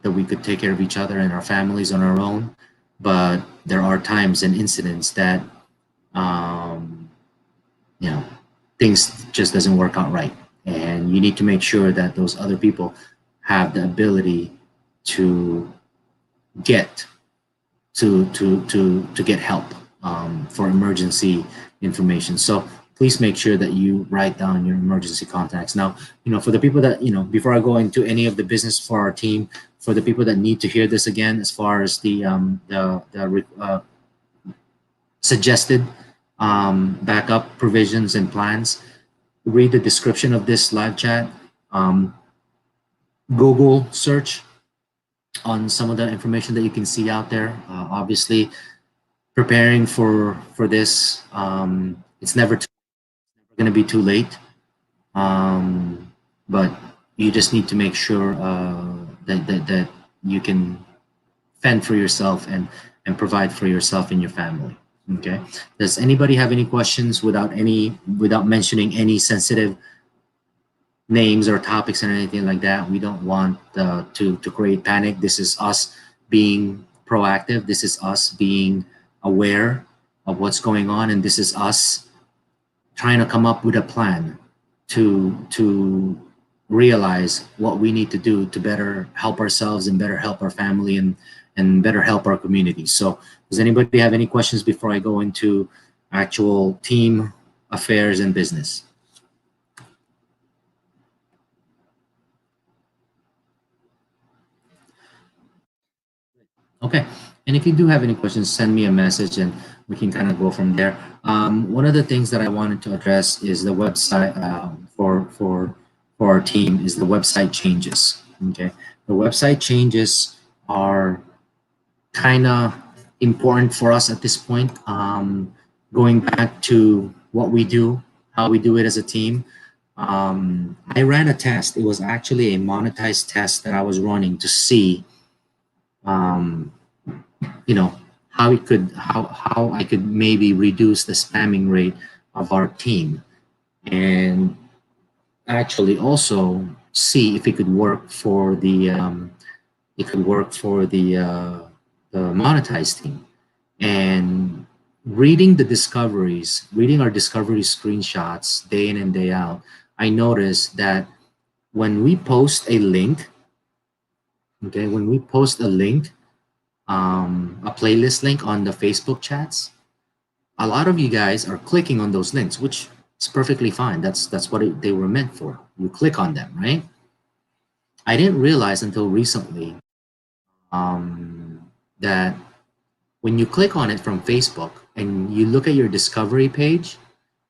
that we could take care of each other and our families on our own, but there are times and incidents that you know, things just doesn't work out right, and you need to make sure that those other people have the ability to get to get help for emergency information. So please make sure that you write down your emergency contacts. Now, you know, for the people that, you know, before I go into any of the business for our team, for the people that need to hear this again, as far as the suggested backup provisions and plans, read the description of this live chat. Google search on some of the information that you can see out there. Obviously, preparing for this, it's never going to be too late, but you just need to make sure that you can fend for yourself and provide for yourself and your family. Okay. Does anybody have any questions without mentioning any sensitive names or topics and anything like that? We don't want to create panic. This is us being proactive. This is us being aware of what's going on, and this is us trying to come up with a plan to realize what we need to do to better help ourselves and better help our family and better help our community. So does anybody have any questions before I go into actual team affairs and business? Okay. And if you do have any questions, send me a message and we can kind of go from there. One of the things that I wanted to address is the website for our team is the website changes. Okay. The website changes are kind of important for us at this point. Going back to what we do, how we do it as a team. I ran a test. It was actually a monetized test that I was running to see um, you know how I could maybe reduce the spamming rate of our team, and actually also see if it could work for the monetized team. And reading our discovery screenshots day in and day out, I noticed that when we post a link, okay, when we post a link, a playlist link on the Facebook chats, a lot of you guys are clicking on those links, which is perfectly fine. That's what they were meant for. You click on them, right? I didn't realize until recently that when you click on it from Facebook and you look at your discovery page,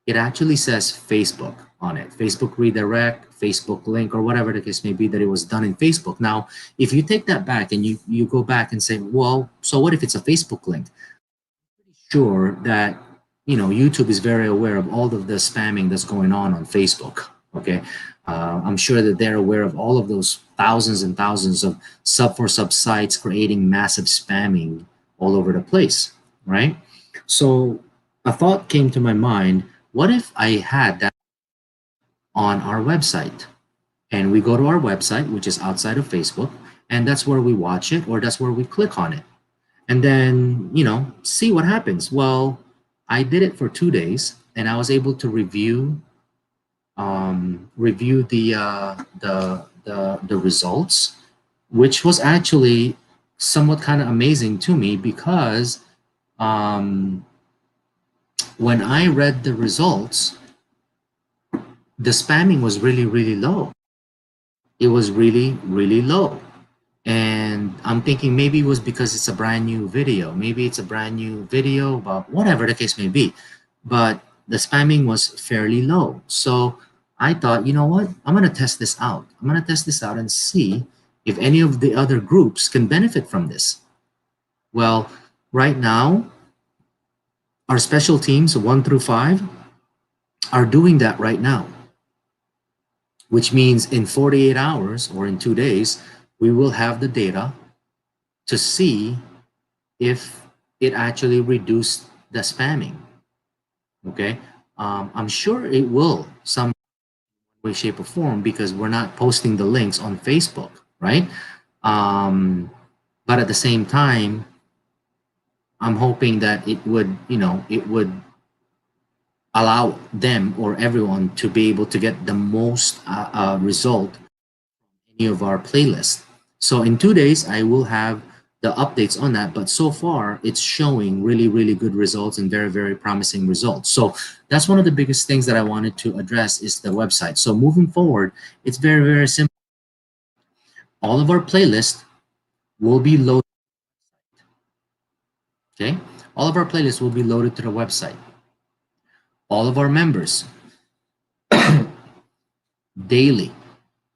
it actually says Facebook on it. Facebook redirect, Facebook link, or whatever the case may be, that it was done in Facebook. Now, if you take that back and you go back and say, well, so what if it's a Facebook link? Sure that YouTube is very aware of all of the spamming that's going on Facebook. Okay, I'm sure that they're aware of all of those thousands and thousands of sub sites creating massive spamming all over the place, right? So a thought came to my mind: what if I had that on our website? And we go to our website, which is outside of Facebook, and that's where we watch it, or that's where we click on it, and then see what happens. Well, I did it for 2 days and I was able to review the results, which was actually somewhat kind of amazing to me, because um, when I read the results, the spamming was really low. It was really low. And I'm thinking maybe it was because it's a brand new video. Maybe it's a brand new video about whatever the case may be. But the spamming was fairly low. So I thought, you know what? I'm going to test this out. I'm going to test this out and see if any of the other groups can benefit from this. Well, right now, our special teams, 1 through 5, are doing that right now, which means in 48 hours or in 2 days, we will have the data to see if it actually reduced the spamming. Okay, I'm sure it will some way, shape, or form, because we're not posting the links on Facebook, right? But at the same time, I'm hoping that it would allow them or everyone to be able to get the most result any of our playlists. So in 2 days, I will have the updates on that. But so far, it's showing really good results and very promising results. So that's one of the biggest things that I wanted to address, is the website. So moving forward, it's very simple. All of our playlists will be loaded. Okay, all of our playlists will be loaded to the website. All of our members daily.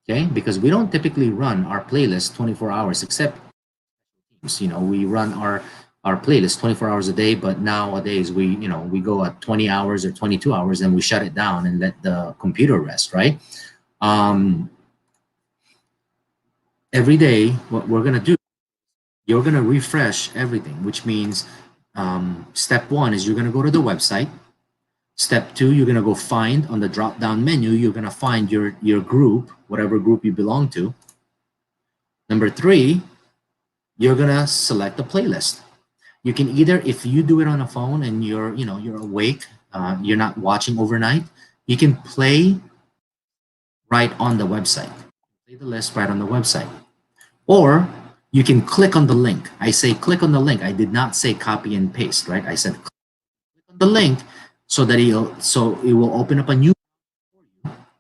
Okay, because we don't typically run our playlist 24 hours, except we run our playlist 24 hours a day, but nowadays we go at 20 hours or 22 hours and we shut it down and let the computer rest, right? Every day, what we're going to do, you're going to refresh everything, which means Step one is you're going to go to the website. Step two, you're going to go find on the drop down menu, you're going to find your group, whatever group you belong to. Number three, you're going to select the playlist. You can either, if you do it on a phone and you're awake, you're not watching overnight, you can play right on the website. Play the list right on the website. Or you can click on the link. I say click on the link. I did not say copy and paste, right? I said click on the link so that it will open up a new,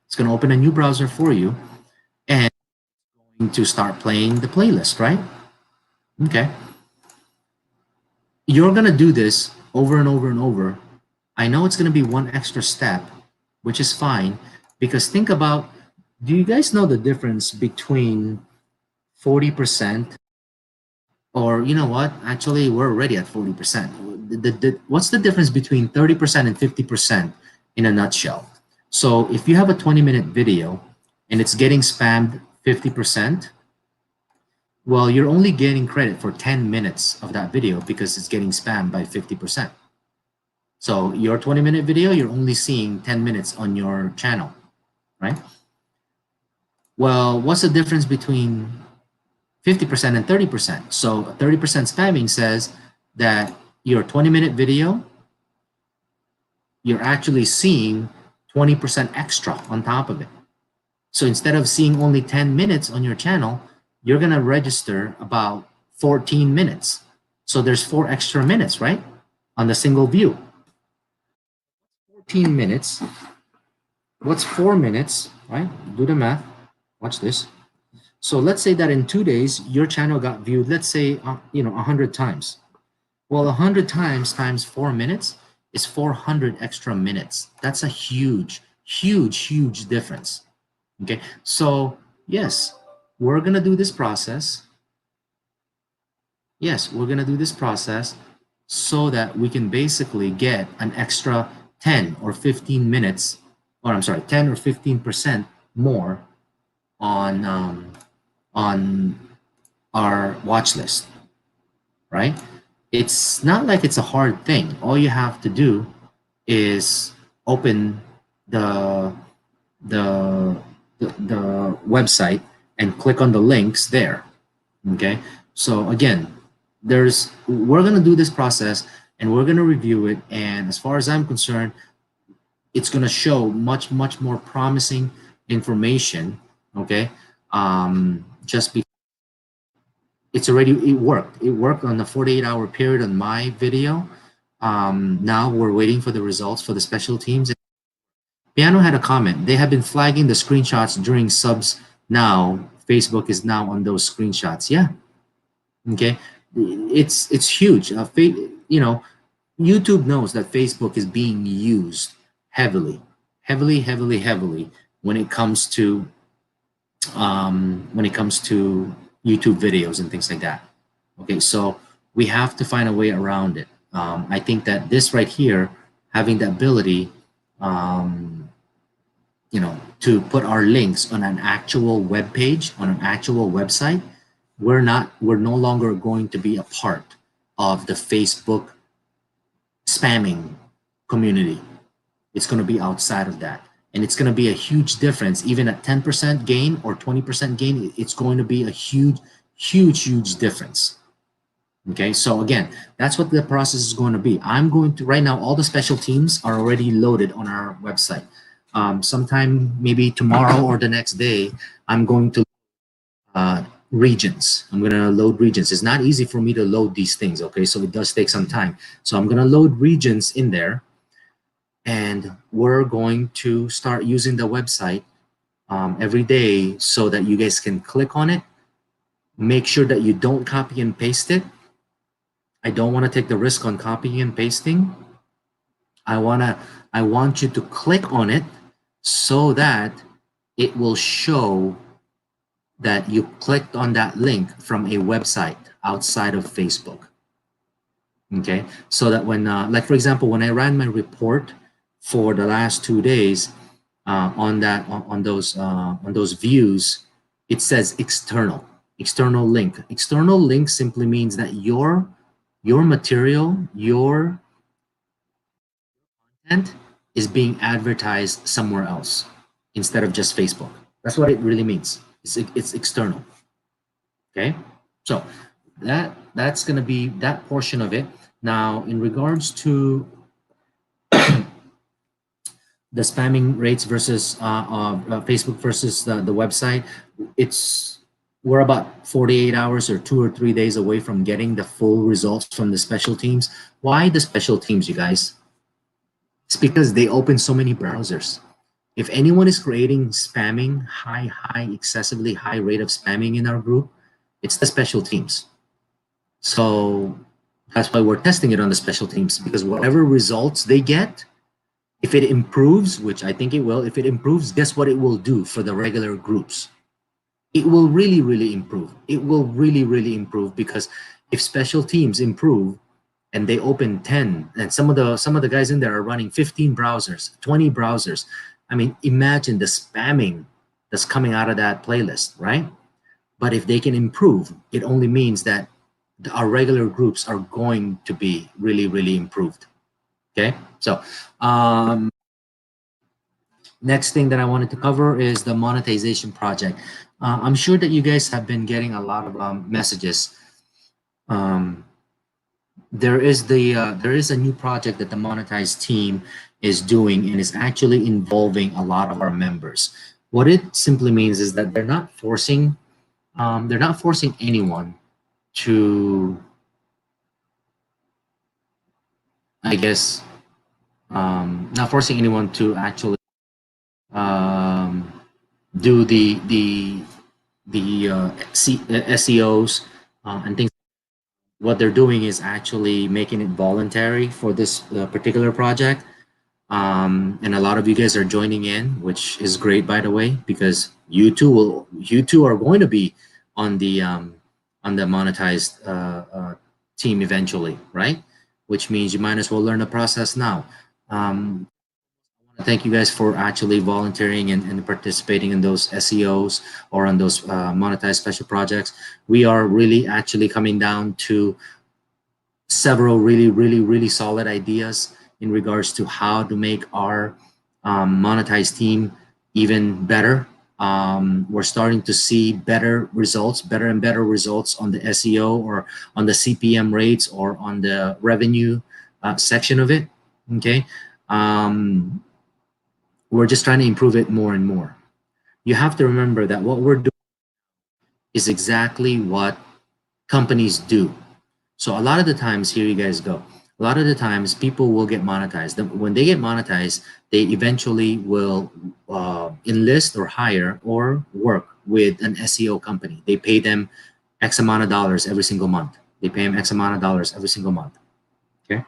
it's going to open a new browser for you and going to start playing the playlist, right? Okay. You're going to do this over and over and over. I know it's going to be one extra step, which is fine, because think about, do you guys know the difference between 40%, or you know what, actually we're already at 40%. What's the difference between 30% and 50% in a nutshell? So if you have a 20-minute video and it's getting spammed 50%, well, you're only getting credit for 10 minutes of that video because it's getting spammed by 50%. So your 20-minute video, you're only seeing 10 minutes on your channel, right? Well, what's the difference between 50% and 30%? So 30% spamming says that your 20-minute video, you're actually seeing 20% extra on top of it. So instead of seeing only 10 minutes on your channel, you're going to register about 14 minutes. So there's 4 extra minutes, right? On the single view. 14 minutes. What's 4 minutes, right? Do the math. Watch this. So let's say that in 2 days, your channel got viewed, let's say, 100 times. Well, 100 times 4 minutes is 400 extra minutes. That's a huge, huge, huge difference. Okay, so yes, we're going to do this process. Yes, we're going to do this process so that we can basically get an extra 10 or 15 minutes, or I'm sorry, 10 or 15% more on our watch list, right? It's not like it's a hard thing. All you have to do is open the website and click on the links there. Okay, so again, we're going to do this process and we're going to review it, and as far as I'm concerned, it's going to show much more promising information. Okay, just because it worked on the 48-hour period on my video. Now we're waiting for the results for the special teams. Piano had a comment. They have been flagging the screenshots during subs. Now Facebook is now on those screenshots. Yeah. Okay. It's huge. YouTube knows that Facebook is being used heavily when it comes to YouTube videos and things like that. Okay, so we have to find a way around it. I think that this right here, having the ability, to put our links on an actual web page, on an actual website, we're no longer going to be a part of the Facebook spamming community. It's going to be outside of that. And it's going to be a huge difference. Even at 10% gain or 20% gain, it's going to be a huge difference. Okay, so again, that's what the process is going to be. I'm going to, right now, all the special teams are already loaded on our website. Sometime maybe tomorrow or the next day, I'm going to regions. I'm going to load regions. It's not easy for me to load these things, okay? So it does take some time. So I'm going to load regions in there, and we're going to start using the website every day so that you guys can click on it. Make sure that you don't copy and paste it. I don't want to take the risk on copying and pasting. I want you to click on it so that it will show that you clicked on that link from a website outside of Facebook. Okay, so that when, like for example, when I ran my report for the last 2 days on those views, it says external link. External link simply means that your your material, your content is being advertised somewhere else instead of just Facebook. That's what it really means. It's external. Okay, so that's going to be that portion of it. Now, in regards to the spamming rates versus Facebook versus the website, we're about 48 hours or 2 or 3 days away from getting the full results from the special teams. Why the special teams, you guys? It's because they open so many browsers. If anyone is creating spamming, excessively high rate of spamming in our group, it's the special teams. So that's why we're testing it on the special teams, because whatever results they get, if it improves, which I think it will, if it improves, guess what it will do for the regular groups? It will really, really improve. It will really, really improve, because if special teams improve and they open 10, and some of the guys in there are running 15 browsers, 20 browsers. I mean, imagine the spamming that's coming out of that playlist, right? But if they can improve, it only means that our regular groups are going to be really, really improved. Okay, so next thing that I wanted to cover is the monetization project. I'm sure that you guys have been getting a lot of messages. There is a new project that the Monetized team is doing, and is actually involving a lot of our members. What it simply means is that they're not forcing anyone to, I guess, not forcing anyone to actually do the SEOs and things. What they're doing is actually making it voluntary for this particular project. And a lot of you guys are joining in, which is great, by the way, because you two are going to be on the monetized team eventually, right? Which means you might as well learn the process now. Thank you guys for actually volunteering and participating in those SEOs or on those monetized special projects. We are really actually coming down to several really solid ideas in regards to how to make our monetized team even better. We're starting to see better and better results on the SEO or on the CPM rates or on the revenue section of it. Okay. We're just trying to improve it more and more. You have to remember that what we're doing is exactly what companies do. So a lot of the times, here you guys go. A lot of the times people will get monetized. When they get monetized, they eventually will enlist or hire or work with an SEO company. They pay them X amount of dollars every single month. They pay them X amount of dollars every single month. Okay.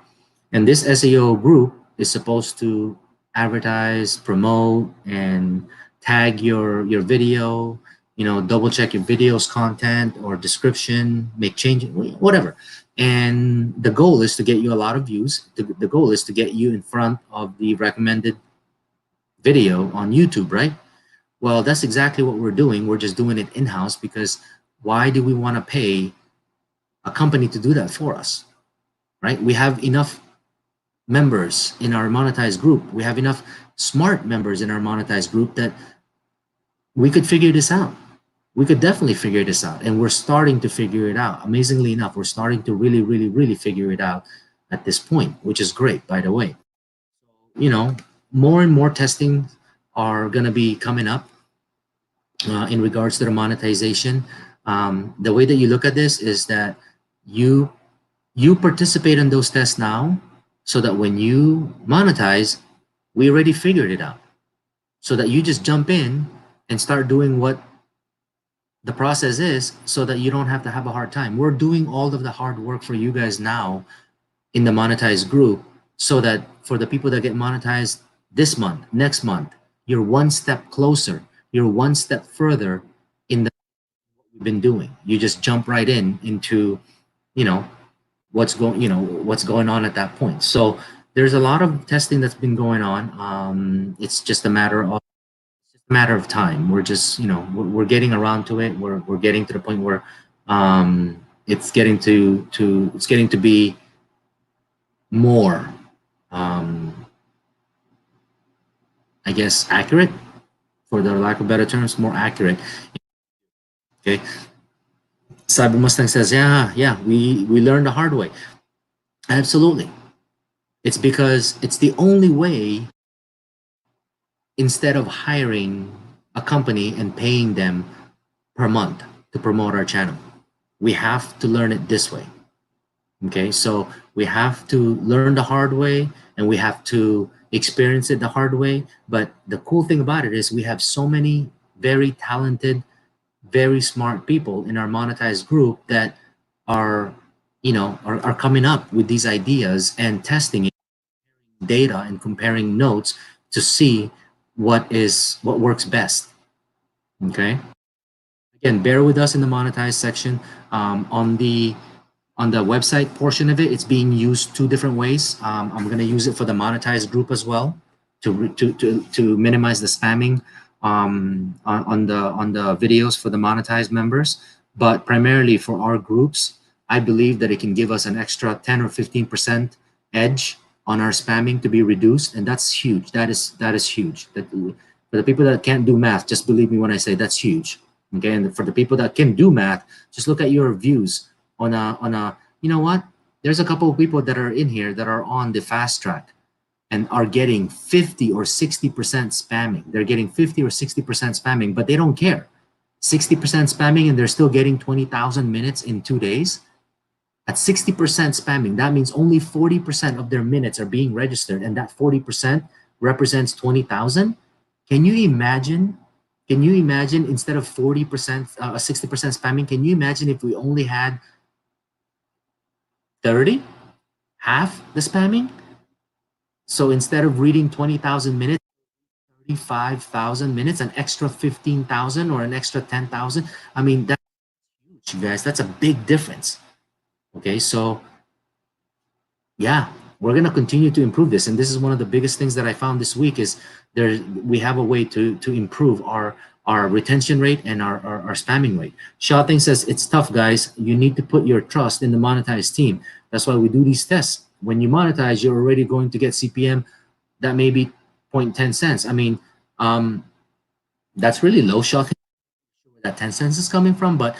And this SEO group is supposed to advertise, promote, and tag your video, double check your video's content or description, make changes, whatever. And the goal is to get you a lot of views. The goal is to get you in front of the recommended video on YouTube, right? Well, that's exactly what we're doing. We're just doing it in-house, because why do we want to pay a company to do that for us, right? We have enough members in our monetized group. We have enough smart members in our monetized group that we could figure this out. We could definitely figure this out, and we're starting to figure it out. Amazingly enough, we're starting to really figure it out at this point, which is great, by the way. More and more testing are going to be coming up in regards to the monetization. The way that you look at this is that you participate in those tests now, so that when you monetize, we already figured it out, so that you just jump in and start doing what the process is, so that you don't have to have a hard time. We're doing all of the hard work for you guys now in the monetized group, so that for the people that get monetized this month, next month, you're one step closer, you're one step further in what we've been doing. You just jump right into what's going on at that point. So there's a lot of testing that's been going on. It's just a matter of time. We're just we're getting around to it. We're getting to the point where it's getting to be more, I guess, accurate, for the lack of better terms, more accurate. Okay. Cyber Mustang says, yeah, we learned the hard way. Absolutely. It's because it's the only way, instead of hiring a company and paying them per month to promote our channel. We have to learn it this way. Okay, so we have to learn the hard way, and we have to experience it the hard way. But the cool thing about it is we have so many very talented, very smart people in our Monetized group that are, are coming up with these ideas and testing it, data and comparing notes to see what works best. Okay. Again, bear with us in the monetized section. On the website portion of it, it's being used two different ways. I'm going to use it for the monetized group as well to minimize the spamming on the videos for the monetized members. But primarily for our groups, I believe that it can give us an extra 10 or 15% edge on our spamming to be reduced, and that's huge. That is huge. That, for the people that can't do math, just believe me when I say that's huge. Okay, and for the people that can do math, just look at your views on a you know what? There's a couple of people that are in here that are on the fast track and are getting 50 or 60% spamming. They're getting 50 or 60% spamming, but they don't care. 60% spamming, and they're still getting 20,000 minutes in 2 days. At 60% spamming, that means only 40% of their minutes are being registered, and that 40% represents 20,000. Can you imagine? Can you imagine, instead of 40%, 60% spamming, can you imagine if we only had 30, half the spamming? So instead of reading 20,000 minutes, 35,000 minutes, an extra 15,000 or an extra 10,000. I mean, that's huge, you guys. That's a big difference. Okay, so yeah, we're gonna continue to improve this, and this is one of the biggest things that I found this week is we have a way to improve our retention rate and our spamming rate. Shouting says, it's tough, guys. You need to put your trust in the monetized team. That's why we do these tests. When you monetize, you're already going to get CPM that may be 0.10 cents. I mean, that's really low. Shouting, where that 10 cents is coming from, but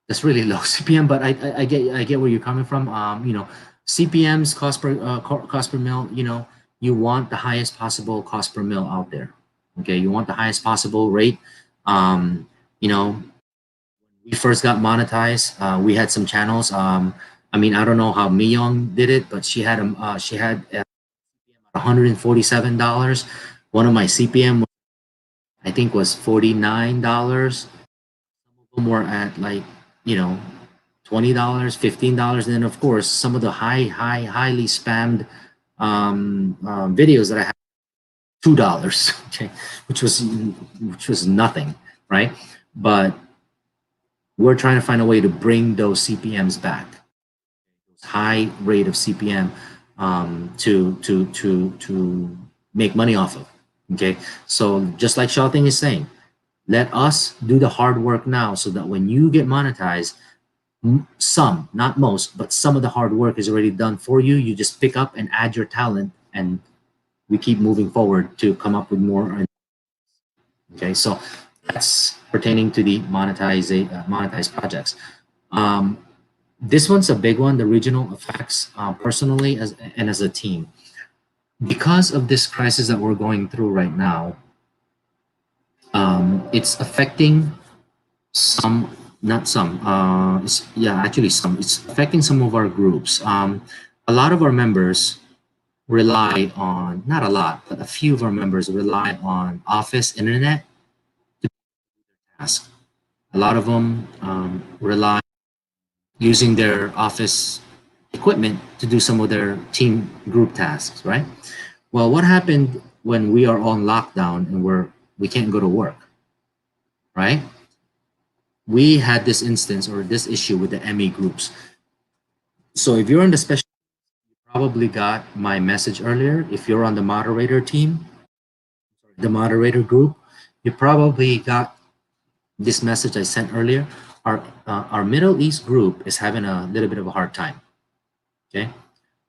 that's really low CPM. But I get where you're coming from. CPMs, cost per mil. You want the highest possible cost per mil out there. Okay, you want the highest possible rate. We first got monetized. We had some channels. I mean, I don't know how Miyong did it, but she had $147. One of my CPM, I think, was $49. Some of them were at like, $20, $15. And then of course, some of the highly spammed videos that I had, $2, okay, which was nothing, right? But we're trying to find a way to bring those CPMs back, high rate of CPM, to make money off of. Okay, so just like Shouting is saying, let us do the hard work now, so that when you get monetized, some, not most, but some of the hard work is already done for you. You just pick up and add your talent, and we keep moving forward to come up with more. Okay, so that's pertaining to the monetized projects. This one's a big one, the regional effects, personally and as a team. Because of this crisis that we're going through right now, it's affecting some, not some, actually some. It's affecting some of our groups. A lot of our members rely on, not a lot, but a few of our members rely on office internet to task. A lot of them rely using their office equipment to do some of their team group tasks, right? Well, what happened when we are on lockdown and we can't go to work, right? We had this instance or this issue with the ME groups. So if you're in the special, you probably got my message earlier. If you're on the moderator team, the moderator group, you probably got this message I sent earlier. our Middle East group is having a little bit of a hard time. Okay,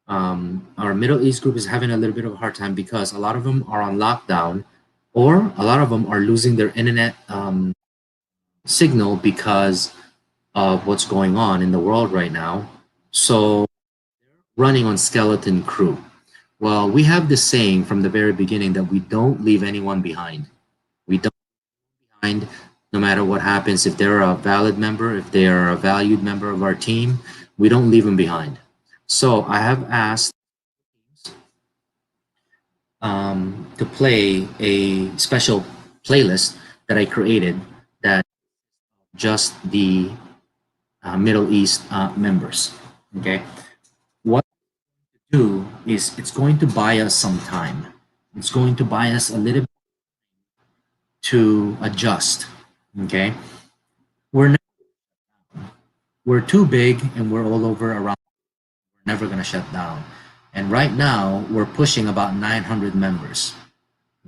our Middle East group is having a little bit of a hard time because a lot of them are on lockdown, or a lot of them are losing their internet signal because of what's going on in the world right now. So running on skeleton crew. Well, we have this saying from the very beginning that we don't leave anyone behind. We don't behind no matter what happens. If they're a valid member, if they are a valued member of our team, we don't leave them behind. So I have asked to play a special playlist that I created that just the Middle East members. Okay, what to do is it's going to buy us some time. It's going to buy us a little bit to adjust. Okay, we're we're too big and we're all over around. We're never going to shut down. And right now we're pushing about 900 members.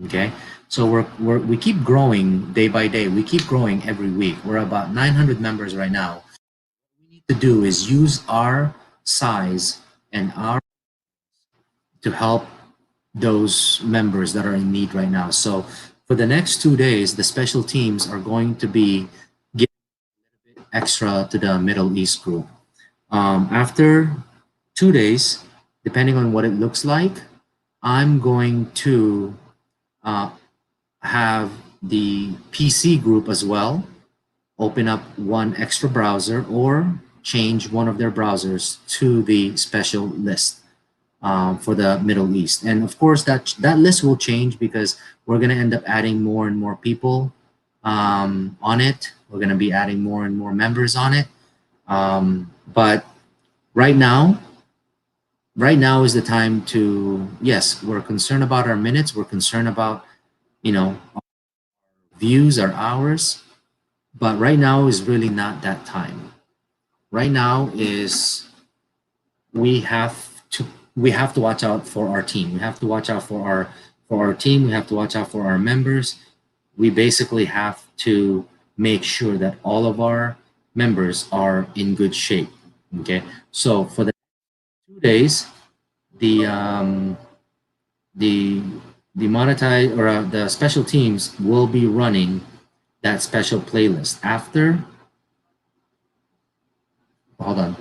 Okay, so we keep growing day by day. We keep growing every week. We're about 900 members right now. What we need to do is use our size and our to help those members that are in need right now. So for the next 2 days, the special teams are going to be giving extra to the Middle East group. After 2 days, depending on what it looks like, I'm going to have the PC group as well open up one extra browser or change one of their browsers to the special list for the Middle East. And of course, that list will change because we're going to end up adding more and more people on it. We're going to be adding more and more members on it. But right now is the time to, yes, we're concerned about our minutes. We're concerned about, our views, our hours. But right now is really not that time. Right now is we have to watch out for our team. We have to watch out for our team. We have to watch out for our members. We basically have to make sure that all of our members are in good shape. Okay, so for the 2 days, the monetize or the special teams will be running that special playlist. After, hold on.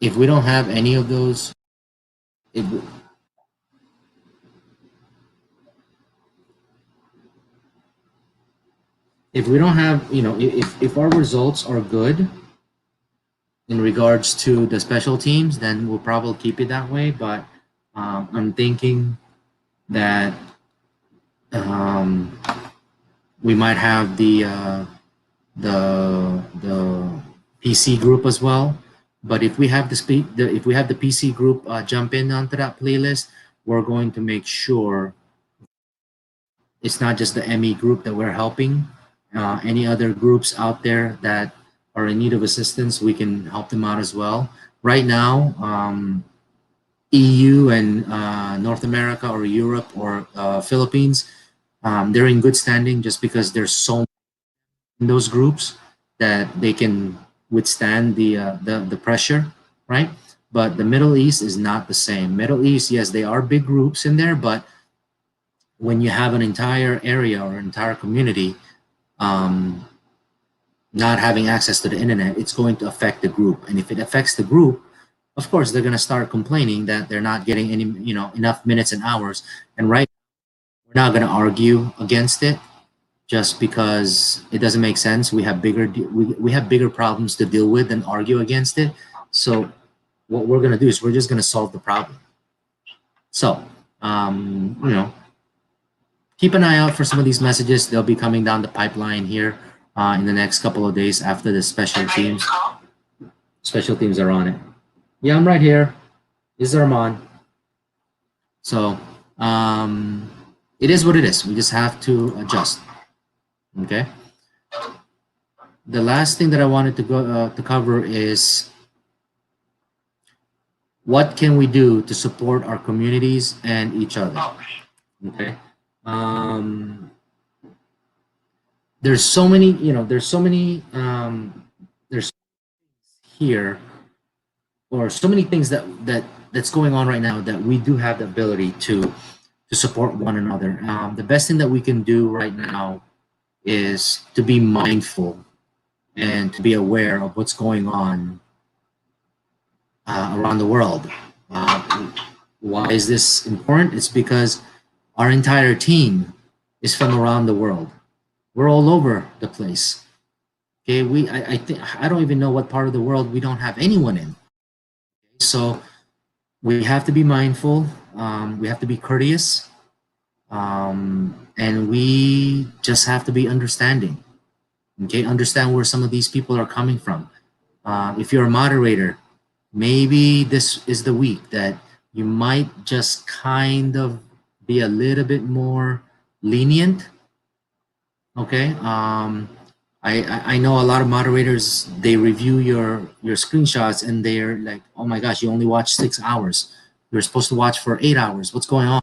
If we don't have any of those, if we don't have, if our results are good in regards to the special teams, then we'll probably keep it that way. But I'm thinking that we might have the PC group as well. But if we have if we have the PC group jump in onto that playlist, we're going to make sure it's not just the ME group that we're helping. Any other groups out there that are in need of assistance, we can help them out as well. Right now, EU and North America or Europe or Philippines, they're in good standing just because there's so many in those groups that they can withstand the pressure, right? But the Middle East is not the same. Middle East, yes, they are big groups in there, but when you have an entire area or entire community not having access to the internet, it's going to affect the group. And if it affects the group, of course, they're going to start complaining that they're not getting any, enough minutes and hours. And right, we're not going to argue against it just because it doesn't make sense. We have bigger problems to deal with than argue against it. So what we're going to do is we're just going to solve the problem. So, keep an eye out for some of these messages. They'll be coming down the pipeline here in the next couple of days after the special teams. Special teams are on it. Yeah, I'm right here. This is Armand. So it is what it is. We just have to adjust. Okay. The last thing that I wanted to cover is what can we do to support our communities and each other. Okay. there's so many, there's so many, there's here, or so many things that's going on right now, that we do have the ability to support one another. The best thing that we can do right now is to be mindful and to be aware of what's going on around the world. Why is this important? It's because our entire team is from around the world. We're all over the place. Okay, I think I don't even know what part of the world we don't have anyone in. So we have to be mindful. We have to be courteous, and we just have to be understanding. Okay, understand where some of these people are coming from. If you're a moderator, maybe this is the week that you might just kind of be a little bit more lenient. Okay. I know a lot of moderators, they review your screenshots and they're like, oh my gosh, you only watch 6 hours. You're supposed to watch for 8 hours. What's going on?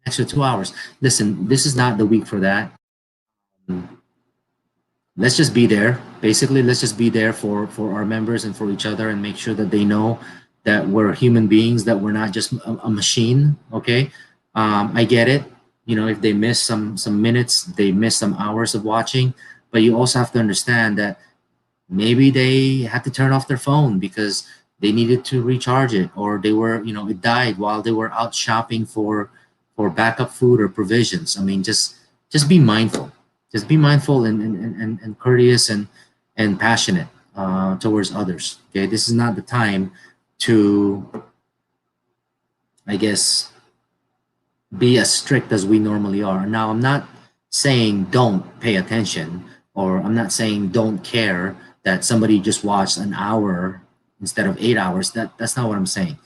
Extra 2 hours. Listen, this is not the week for that. Let's just be there. Basically, let's just be there for our members and for each other, and make sure that they know that we're human beings, that we're not just a machine. Okay. I get it. If they miss some minutes, they miss some hours of watching, but you also have to understand that maybe they had to turn off their phone because they needed to recharge it, or they were, it died while they were out shopping for backup food or provisions. I mean, just be mindful. Just be mindful and courteous and passionate towards others. Okay, this is not the time to, I guess, be as strict as we normally are. Now, I'm not saying don't pay attention, or I'm not saying don't care that somebody just watched an hour instead of 8 hours. That's not what I'm saying.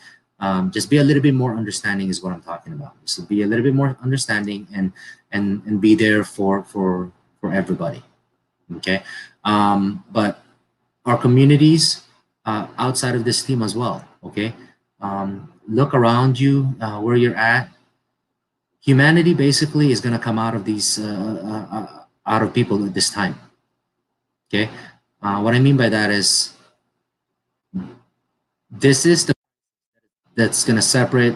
Just be a little bit more understanding is what I'm talking about. So be a little bit more understanding and be there for everybody. Okay. But our communities outside of this team as well. Okay. Look around you where you're at. Humanity basically is going to come out of these out of people at this time. Okay. What I mean by that is, this is the that's going to separate.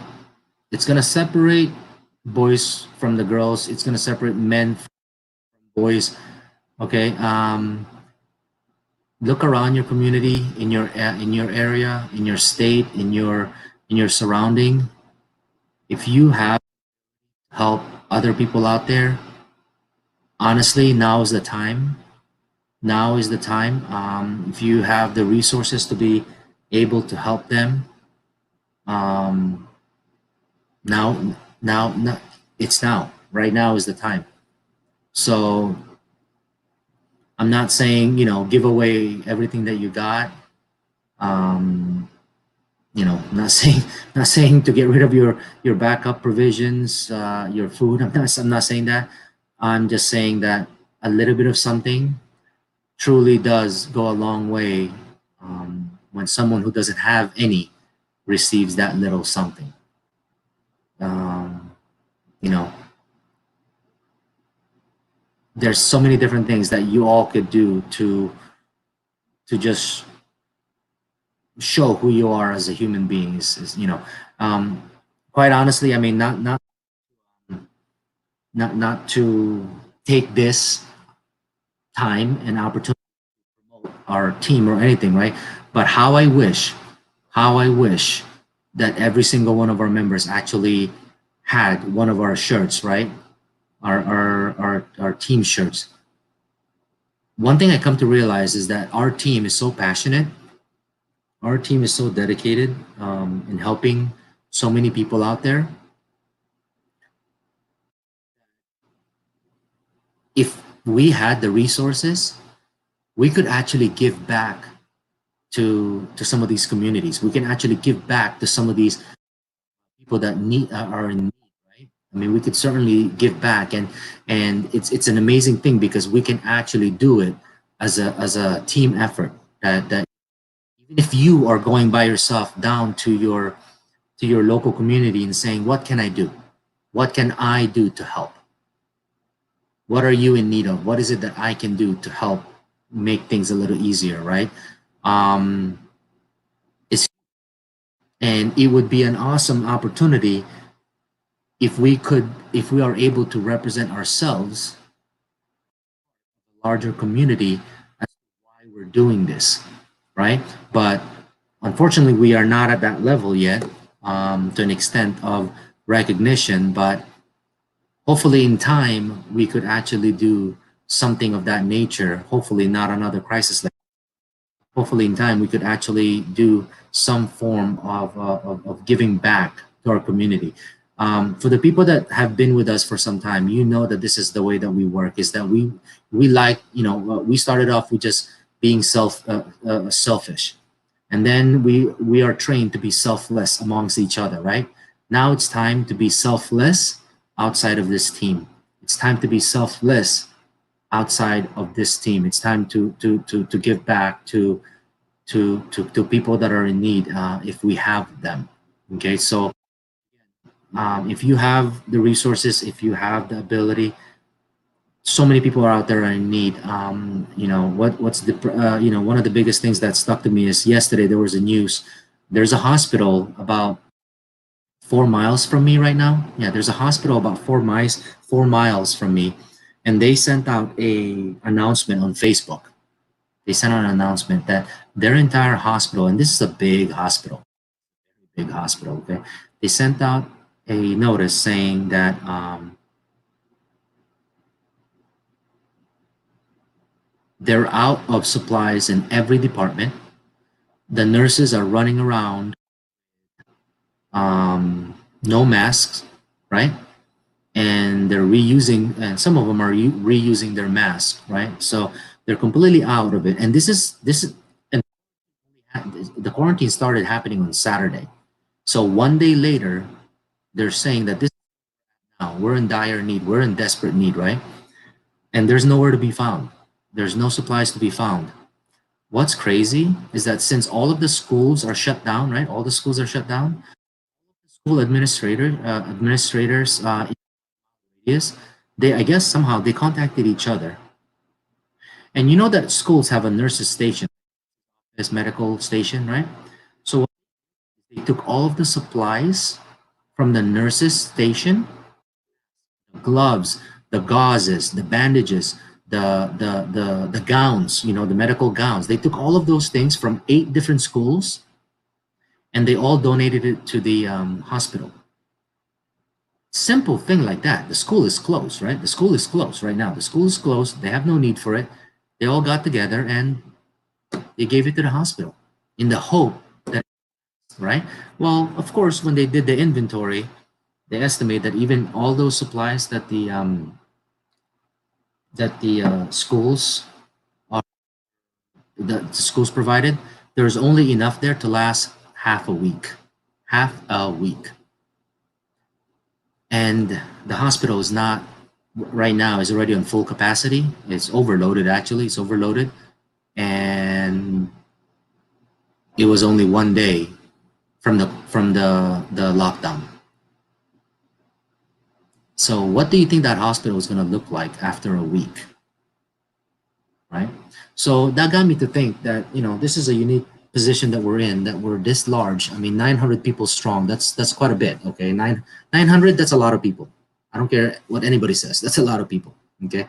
It's going to separate boys from the girls. It's going to separate men from boys. Okay. Look around your community, in your area, in your state, in your surrounding. If you have help other people out there, honestly, now is the time. Now is the time. If you have the resources to be able to help them, now, it's now. Right now is the time. So I'm not saying, give away everything that you got. Not saying to get rid of your backup provisions, your food. I'm not saying that. I'm just saying that a little bit of something truly does go a long way when someone who doesn't have any receives that little something. There's so many different things that you all could do to just show who you are as a human being. Quite honestly, I mean, not to take this time and opportunity to promote our team or anything, right? But how I wish that every single one of our members actually had one of our shirts, right? Our team shirts. One thing I come to realize is that our team is so passionate. Our team is so dedicated in helping so many people out there. If we had the resources, we could actually give back to some of these communities. We can actually give back to some of these people that are in need, right? I mean, we could certainly give back, and it's an amazing thing because we can actually do it as a team effort. That even if you are going by yourself down to your local community and saying, what can I do? What can I do to help? What are you in need of? What is it that I can do to help make things a little easier, right? Um, it's, and it would be an awesome opportunity if we are able to represent ourselves, larger community, as to why we're doing this, right? But unfortunately, we are not at that level yet, to an extent of recognition. But hopefully, in time, we could actually do something of that nature. Hopefully, not another crisis. Hopefully, in time, we could actually do some form of giving back to our community. For the people that have been with us for some time, you know that this is the way that we work. Is that we like, we started off with just being selfish, and then we are trained to be selfless amongst each other, right? Now it's time to be selfless outside of this team. It's time to be selfless outside of this team. It's time to give back to people that are in need, if we have them. Okay, so if you have the resources, if you have the ability, so many people are out there in need. What's the one of the biggest things that stuck to me is yesterday there was a news. There's a hospital about 4 miles from me right now. Yeah, there's a hospital about 4 miles from me, and they sent out a announcement on Facebook. They sent out an announcement that their entire hospital, and this is a big hospital, okay? They sent out a notice saying that they're out of supplies in every department. The nurses are running around, no masks, right? And they're reusing, and some of them are reusing their masks, right? So they're completely out of it. And and the quarantine started happening on Saturday. So one day later, they're saying that this now we're in dire need, we're in desperate need, right? And there's nowhere to be found. There's no supplies to be found. What's crazy is that since all of the schools are shut down, right? All the schools are shut down. School administrators, is they, I guess somehow they contacted each other. And you know that schools have a nurses station, this medical station, right? So they took all of the supplies from the nurses station, gloves, the gauzes, the bandages, the gowns, the medical gowns. They took all of those things from 8 different schools, and they all donated it to the hospital. Simple thing like that. The school is closed, right? The school is closed right now. The school is closed. They have no need for it. They all got together and they gave it to the hospital in the hope that, right? Well, of course, when they did the inventory, they estimate that even all those supplies that the schools are the schools provided, there's only enough there to last half a week. Half a week. And the hospital is not right now, is already on full capacity. It's overloaded, actually. It's overloaded. And it was only one day from the lockdown. So what do you think that hospital is going to look like after a week? Right? So that got me to think that, this is a unique position that we're in, that we're this large. I mean, 900 people strong. That's quite a bit. Okay, 900. That's a lot of people. I don't care what anybody says. That's a lot of people. Okay.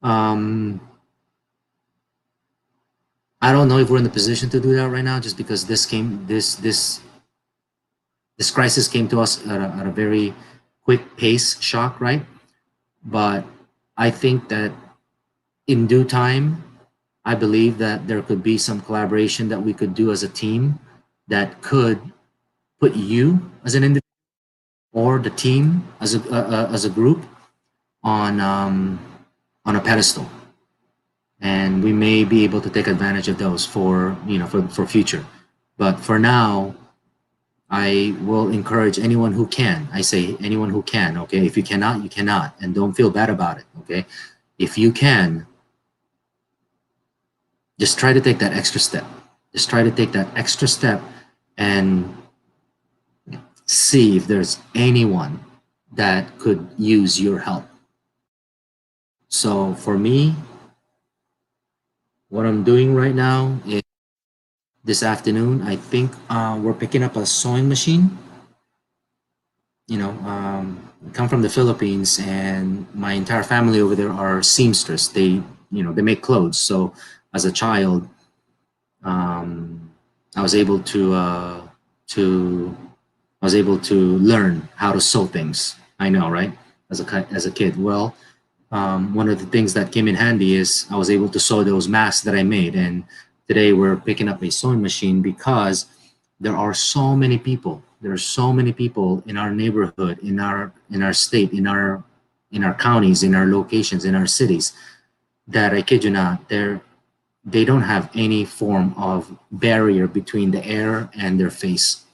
Um, I don't know if we're in the position to do that right now, just because this crisis came to us at a very quick pace shock, right? But I think that in due time, I believe that there could be some collaboration that we could do as a team that could put you as an individual or the team as a group on a pedestal, and we may be able to take advantage of those for future. But for now, I will encourage anyone who can. I say anyone who can. Okay, if you cannot, you cannot, and don't feel bad about it. Okay, if you can, just try to take that extra step. Just try to take that extra step and see if there's anyone that could use your help. So for me, what I'm doing right now is this afternoon, I think we're picking up a sewing machine. I come from the Philippines, and my entire family over there are seamstress. They make clothes. So as a child, um, I was able to I was able to learn how to sew things. I know, right? As a kid. Well, one of the things that came in handy is I was able to sew those masks that I made. And today we're picking up a sewing machine because there are so many people. There are so many people in our neighborhood, in our state, in our counties, in our locations, in our cities, that I kid you not, they don't have any form of barrier between the air and their face.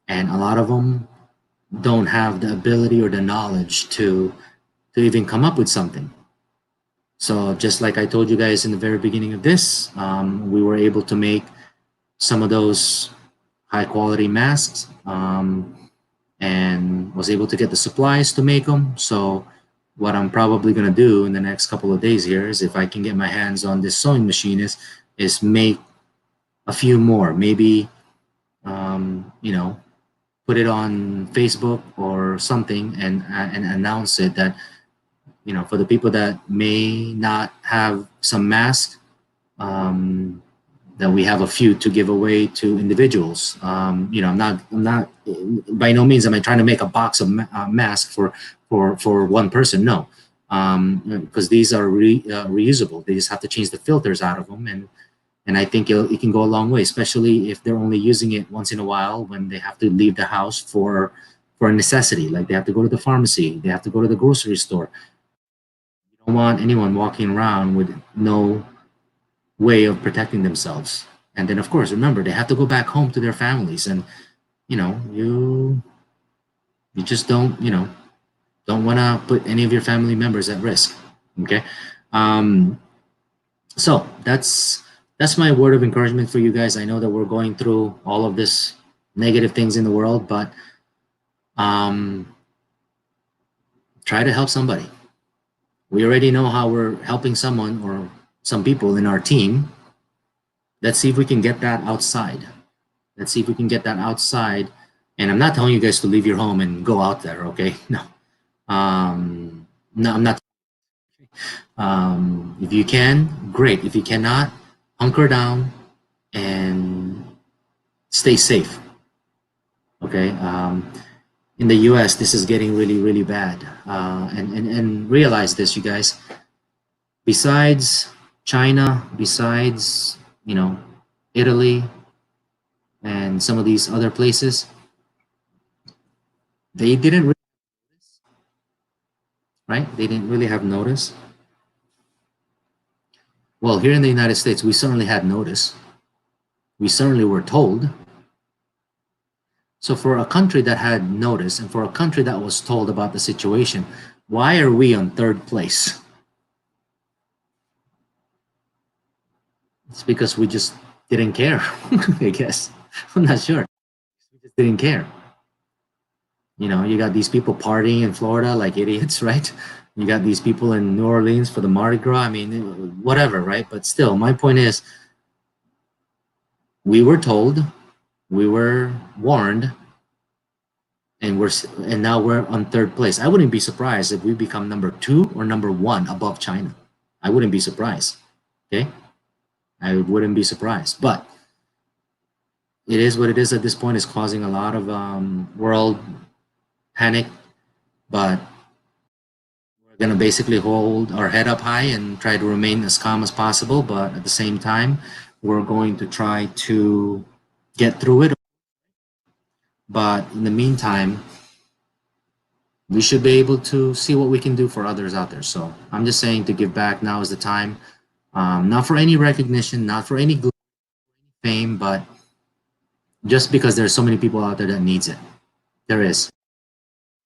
And a lot of them don't have the ability or the knowledge to even come up with something. So just like I told you guys in the very beginning of this, we were able to make some of those high quality masks, and was able to get the supplies to make them. So what I'm probably going to do in the next couple of days here is, if I can get my hands on this sewing machine, is make a few more, maybe, put it on Facebook or something, and announce it that, for the people that may not have some masks, that we have a few to give away to individuals. I'm not, by no means am I trying to make a box of masks for one person. No, because these are reusable. They just have to change the filters out of them, and I think it can go a long way, especially if they're only using it once in a while when they have to leave the house for a necessity, like they have to go to the pharmacy, they have to go to the grocery store. You don't want anyone walking around with no way of protecting themselves. And then, of course, remember, they have to go back home to their families, and you just don't want to put any of your family members at risk. Okay. So that's my word of encouragement for you guys. I know that we're going through all of this negative things in the world, but try to help somebody. We already know how we're helping someone or some people in our team. Let's see if we can get that outside. Let's see if we can get that outside. And I'm not telling you guys to leave your home and go out there, okay? No. No, I'm not. If you can, great. If you cannot, hunker down and stay safe, okay? In the US, this is getting really, really bad. And realize this, you guys. Besides China, besides, Italy, and some of these other places, they didn't really, right? They didn't really have notice. Well, here in the United States, we certainly had notice. We certainly were told. So for a country that had notice, and for a country that was told about the situation, why are we on third place? It's because we just didn't care, I guess. I'm not sure. We just didn't care. You got these people partying in Florida like idiots, right? You got these people in New Orleans for the Mardi Gras. I mean, whatever, right? But still, my point is, we were told, we were warned, and now we're on third place. I wouldn't be surprised if we become number 2 or number 1 above China. I wouldn't be surprised. Okay, I wouldn't be surprised. But it is what it is at this point. It's causing a lot of world panic, but we're going to basically hold our head up high and try to remain as calm as possible. But at the same time, we're going to try to get through it. But in the meantime, we should be able to see what we can do for others out there. So I'm just saying, to give back, now is the time. Not for any recognition, not for any fame, but just because there's so many people out there that needs it. There is.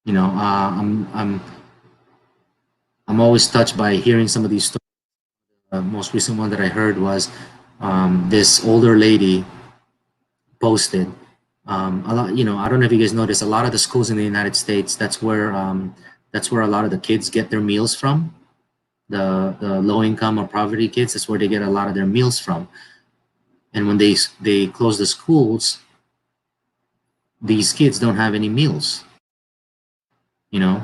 I'm always touched by hearing some of these stories. The most recent one that I heard was this older lady posted a lot. I don't know if you guys noticed, a lot of the schools in the United States, that's where a lot of the kids get their meals from. the low income or poverty kids. That's where they get a lot of their meals from. And when they close the schools, these kids don't have any meals. You know,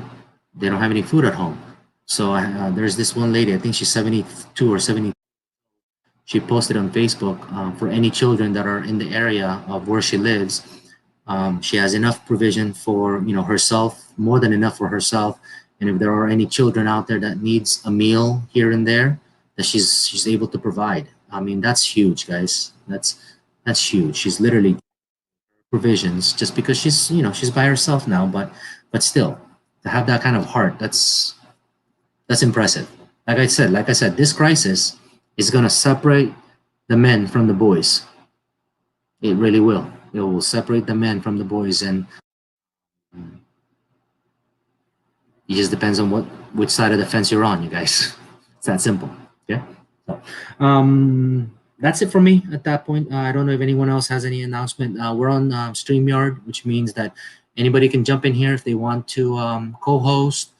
they don't have any food at home. So there's this one lady, I think she's 72 or 70. She posted on Facebook, for any children that are in the area of where she lives, she has enough provision for, you know, herself, more than enough for herself. And if there are any children out there that needs a meal here and there, that she's able to provide. I mean, that's huge, guys. That's huge. She's literally provisions just because she's, you know, she's by herself now, but still, to have that kind of heart, that's impressive. Like I said, this crisis is gonna separate the men from the boys. It really will. It will separate the men from the boys, and it just depends on which side of the fence you're on, you guys. It's that simple. Okay. So, that's it for me at that point. I don't know if anyone else has any announcement. We're on StreamYard, which means that anybody can jump in here if they want to co-host,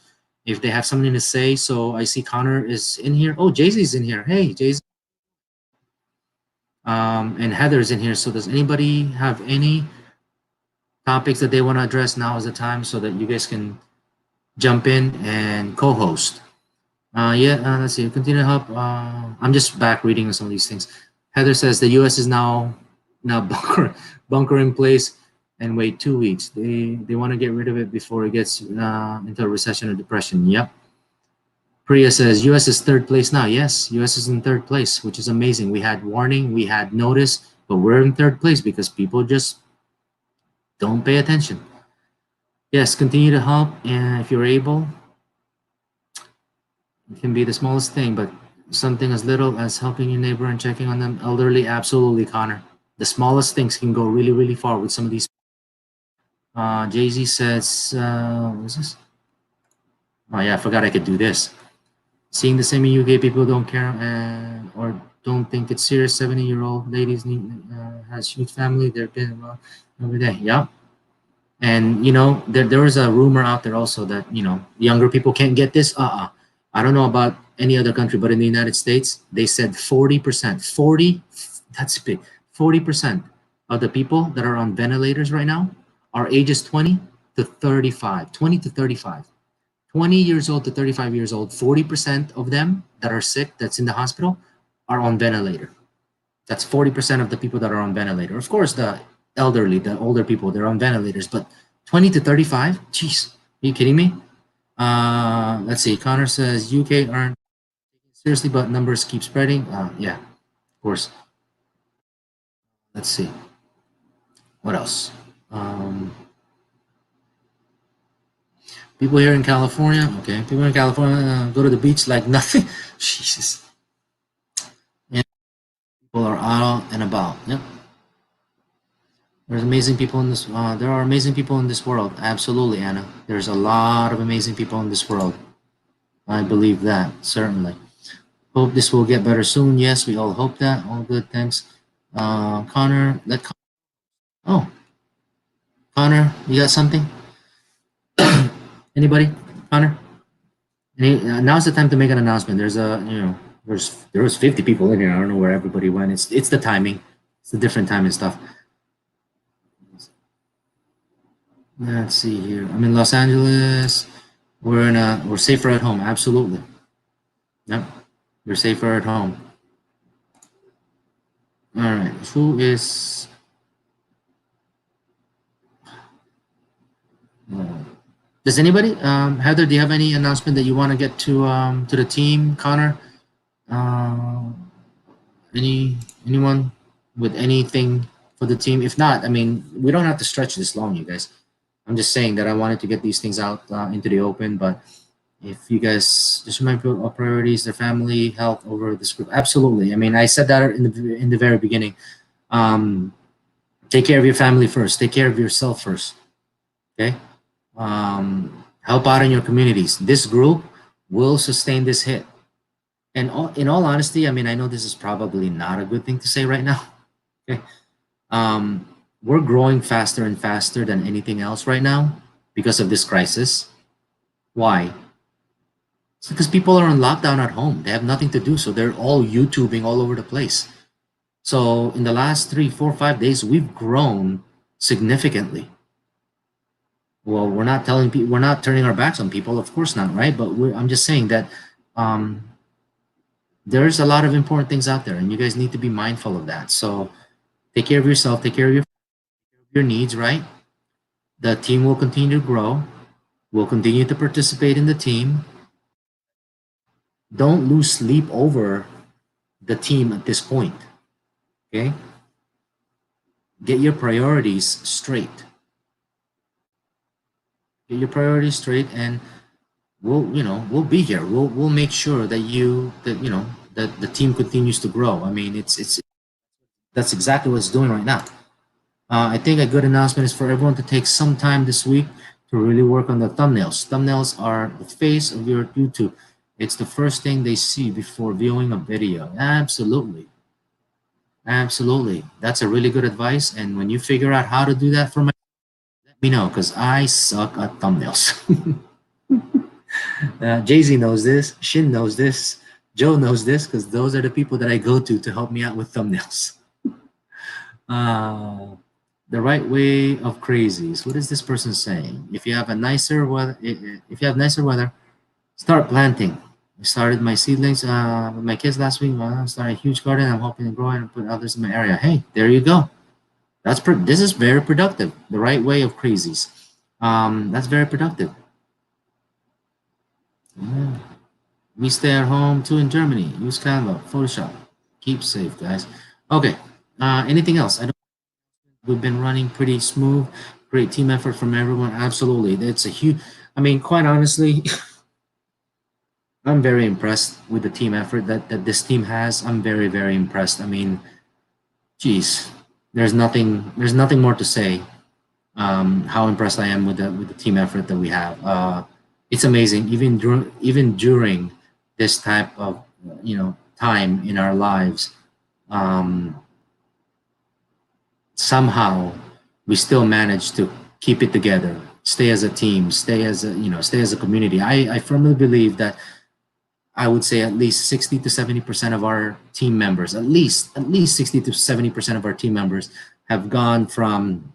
if they have something to say. So I see Connor is in here. Oh, Jay-Z's in here. Hey, Jay-Z. And Heather's in here. So does anybody have any topics that they want to address? Now is the time so that you guys can jump in and co-host. Let's see. Continue to help. I'm just back reading some of these things. Heather says the U.S. is now bunker in place and wait 2 weeks. They want to get rid of it before it gets into a recession or depression. Yep. Priya says U.S. is third place now. Yes, U.S. is in third place, which is amazing. We had warning, we had notice, but we're in third place because people just don't pay attention. Yes, continue to help, and if you're able, it can be the smallest thing, but something as little as helping your neighbor and checking on them elderly. Absolutely, Connor. The smallest things can go really, really far with some of these. Jay-Z says, what is this? Oh yeah, I forgot I could do this. Seeing the same in UK, people don't care or don't think it's serious. 70-year-old ladies has huge family. They're getting well every day. Yeah. And you know, there was a rumor out there also that, you know, younger people can't get this. I don't know about any other country, but in the United States, they said 40%. 40, that's big. 40% of the people that are on ventilators right now are ages 20 to 35. 20 to 35. 20 years old to 35 years old, 40% of them that are sick, that's in the hospital, are on ventilator. That's 40% of the people that are on ventilator. Of course, the elderly, the older people, they're on ventilators, but 20 to 35, jeez, are you kidding me? Let's see, Connor says UK aren't seriously, but numbers keep spreading. Yeah, of course. Let's see. What else? People here in California, okay. People in California go to the beach like nothing. Jesus. And people are out and about. Yep. There's amazing people in this. There are amazing people in this world. Absolutely, Anna. There's a lot of amazing people in this world. I believe that, certainly. Hope this will get better soon. Yes, we all hope that. All good, thanks. Connor, oh, Connor, you got something? Anybody? Connor? Now's the time to make an announcement. There's there was 50 people in here. I don't know where everybody went. It's the timing. It's the different time and stuff. Let's see here. I'm in Los Angeles. We're safer at home. Absolutely. Yep. You're safer at home. All right. Who is? Does anybody? Heather, do you have any announcement that you want to get to the team? Connor? Anyone with anything for the team? If not, I mean, we don't have to stretch this long, you guys. I'm just saying that I wanted to get these things out into the open, but if you guys just remember our priorities, their family, health over this group, absolutely. I mean, I said that in the very beginning. Take care of your family first. Take care of yourself first. Okay. Help out in your communities. This group will sustain this hit. And in all honesty, I mean, I know this is probably not a good thing to say right now. Okay. We're growing faster and faster than anything else right now because of this crisis. Why? It's because people are on lockdown at home. They have nothing to do, so they're all YouTubing all over the place. So in the last 3, 4, 5 days, we've grown significantly. Well, we're not telling people, we're not turning our backs on people, of course not, right? But I'm just saying that um, there's a lot of important things out there, and you guys need to be mindful of that. So take care of yourself, take care of your needs, right? The team will continue to grow. We'll continue to participate in the team. Don't lose sleep over the team at this point, okay? Get your priorities straight. Get your priorities straight, and we'll be here. We'll make sure that that the team continues to grow. I mean, it's that's exactly what it's doing right now. I think a good announcement is for everyone to take some time this week to really work on the thumbnails. Thumbnails are the face of your YouTube. It's the first thing they see before viewing a video. Absolutely. Absolutely. That's a really good advice. And when you figure out how to do that for me, let me know, because I suck at thumbnails. Jay-Z knows this. Shin knows this. Joe knows this, because those are the people that I go to help me out with thumbnails. The right way of crazies. What is this person saying? If you have nicer weather, start planting. I started my seedlings with my kids last week. I started a huge garden. I'm hoping to grow and put others in my area. Hey, there you go. This is very productive. The right way of crazies. That's very productive. Yeah. We stay at home too in Germany. Use Canva, Photoshop. Keep safe, guys. Okay. Anything else? We've been running pretty smooth. Great team effort from everyone. Absolutely. It's a huge, I mean, quite honestly, I'm very impressed with the team effort that this team has. I'm very, very impressed. I mean, geez, there's nothing more to say. How impressed I am with the team effort that we have. It's amazing. Even during this type of time in our lives, somehow we still manage to keep it together, stay as a team, stay as a community. I firmly believe that I would say at least 60 to 70% of our team members, at least 60 to 70% of our team members have gone from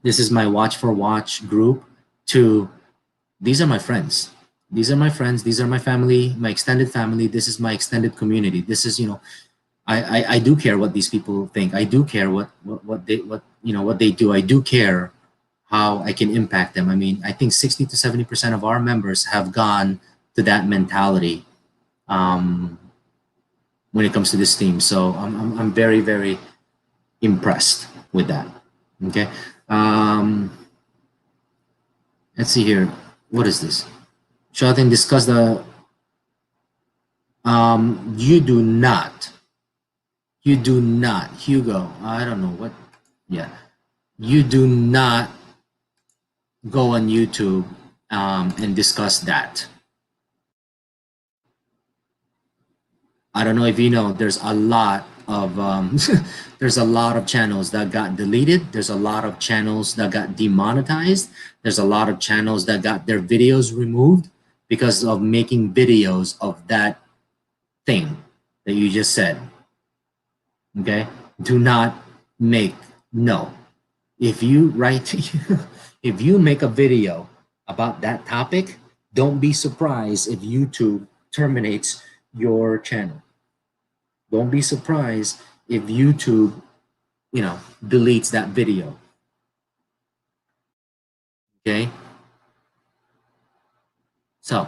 this is my watch for watch group to these are my friends. These are my friends. These are my family, my extended family. This is my extended community. This is, I do care what these people think. I do care what they do. I do care how I can impact them. I mean, I think 60 to 70% of our members have gone to that mentality when it comes to this team. So I'm very, very impressed with that. Okay. Let's see here. What is this? Shouting discuss the you do not, Hugo, I don't know what, yeah, you do not go on YouTube and discuss that. I don't know if you know, there's a lot of there's a lot of channels that got deleted. There's a lot of channels that got demonetized. There's a lot of channels that got their videos removed because of making videos of that thing that you just said. Okay, do not make, no. If you write if you make a video about that topic, don't be surprised if YouTube terminates your channel. Don't be surprised if YouTube, deletes that video. Okay? So,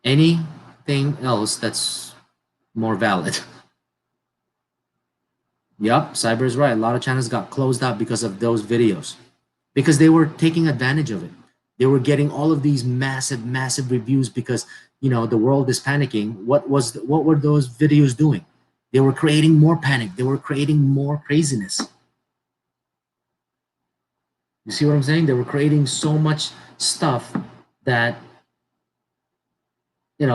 anything else that's more valid? Yep, Cyber is right. A lot of channels got closed out because of those videos. Because they were taking advantage of it. They were getting all of these massive reviews because, the world is panicking. What were those videos doing? They were creating more panic. They were creating more craziness. You see what I'm saying? They were creating so much stuff that, it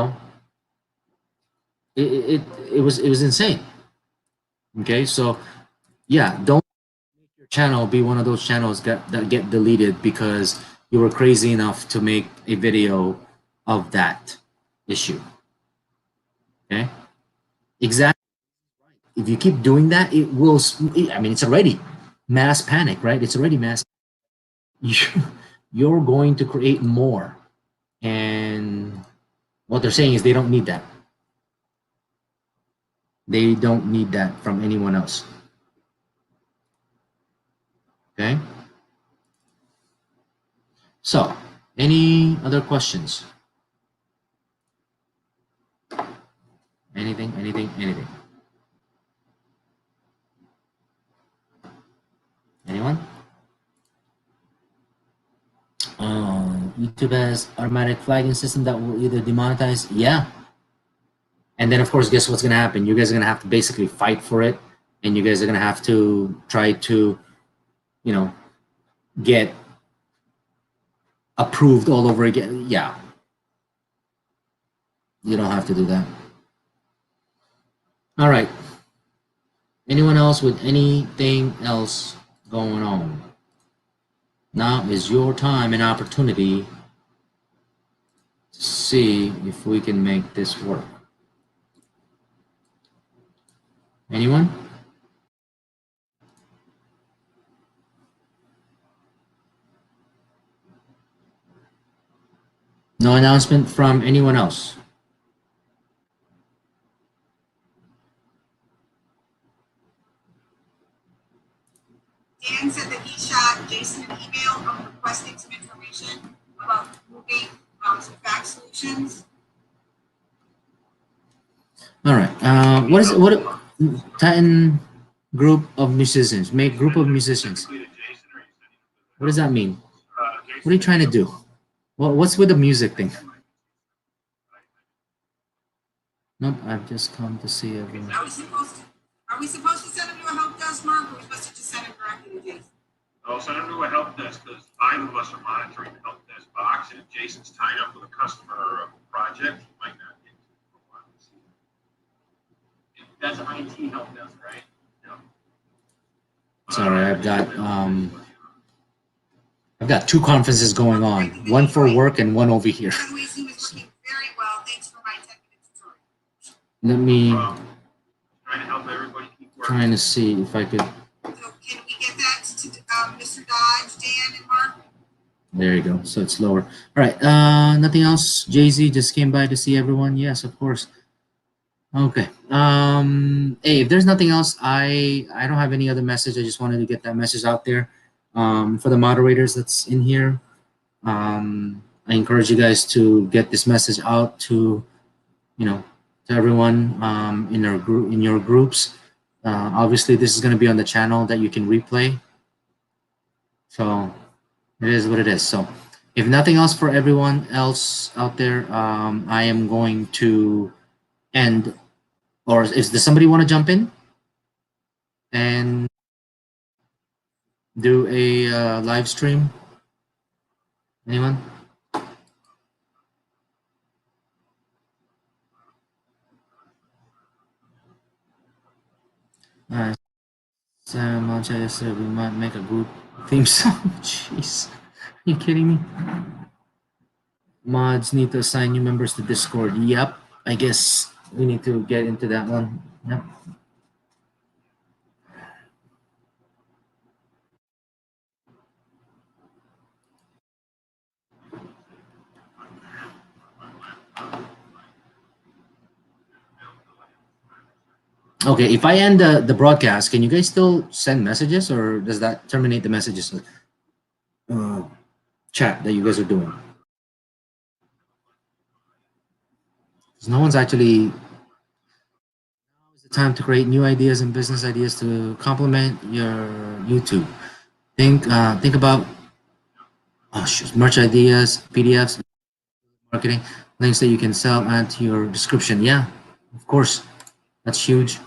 was insane. Okay, so yeah, don't make your channel be one of those channels that get deleted because you were crazy enough to make a video of that. issue. Okay, exactly. If you keep doing that, it will. I mean, it's already mass panic, right? It's already mass. You're going to create more, and what they're saying is they don't need that. They don't need that from anyone else. Okay. So, any other questions? Anything, anything, anything? Anyone? YouTube has automatic flagging system that will either demonetize. Yeah. And then, of course, guess what's going to happen? You guys are going to have to basically fight for it. And you guys are going to have to try to, you know, get approved all over again. Yeah. You don't have to do that. All right. Anyone else with anything else going on? Now is your time and opportunity to see if we can make this work. Anyone? No announcement from anyone else? Dan said that he shot Jason an email requesting some information about moving some fax solutions. All right. What is it? What Titan group of musicians? Make group of musicians. What does that mean? What are you trying to do? What's with the music thing? Nope. I've just come to see everyone. Are we supposed to send him to a help desk, Mark, or are we supposed to just send him directly to Jason? I'll send him to a help desk because 5 of us are monitoring the help desk box, and if Jason's tied up with a customer or a project, he might not get to it for a while. That's IT help desk, right? No. Sorry, I've got 2 conferences going on, one for work and one over here. Very well. Thanks for my 10-minute tutorial. Let me Trying to help everybody keep working. trying to see if I could. So can we get that to Mr. Dodge, Dan, and Mark? There you go. So it's lower. All right. Nothing else. Jay-Z just came by to see everyone. Yes, of course. Okay. Hey, if there's nothing else, I don't have any other message. I just wanted to get that message out there. For the moderators that's in here, I encourage you guys to get this message out to, to everyone in your groups. Obviously, this is going to be on the channel that you can replay. So it is what it is. So if nothing else for everyone else out there, I am going to end. Or does somebody want to jump in and do a live stream? Anyone? Sam Moncha said we might make a group theme song. Jeez, are you kidding me? Mods need to assign new members to Discord. Yep, I guess we need to get into that one. Yep. Okay, if I end the broadcast, can you guys still send messages, or does that terminate the messages chat that you guys are doing? Because no one's actually. Now is the time to create new ideas and business ideas to complement your YouTube. Think about merch ideas, PDFs, marketing links that you can sell, add to your description. Yeah, of course, that's huge.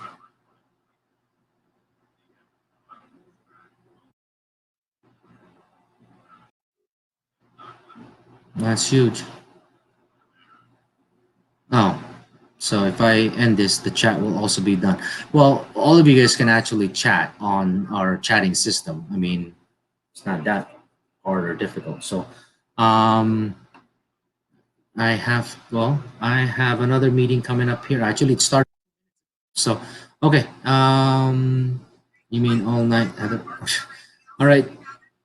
That's huge. Oh, so if I end this, the chat will also be done. Well, all of you guys can actually chat on our chatting system. I mean, it's not that hard or difficult. So, I have, well, I have another meeting coming up here. Actually, it started. So, okay. You mean all night? All right.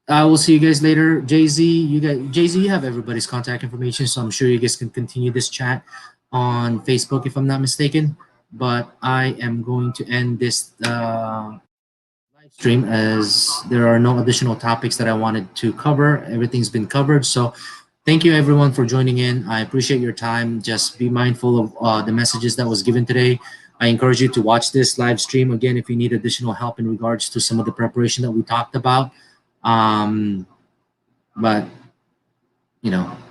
I will see you guys later. Jay-Z, you have everybody's contact information, so I'm sure you guys can continue this chat on Facebook if I'm not mistaken. But I am going to end this live stream as there are no additional topics that I wanted to cover. Everything's been covered. So thank you everyone for joining in. I appreciate your time. Just be mindful of the messages that was given today. I encourage you to watch this live stream again if you need additional help in regards to some of the preparation that we talked about. But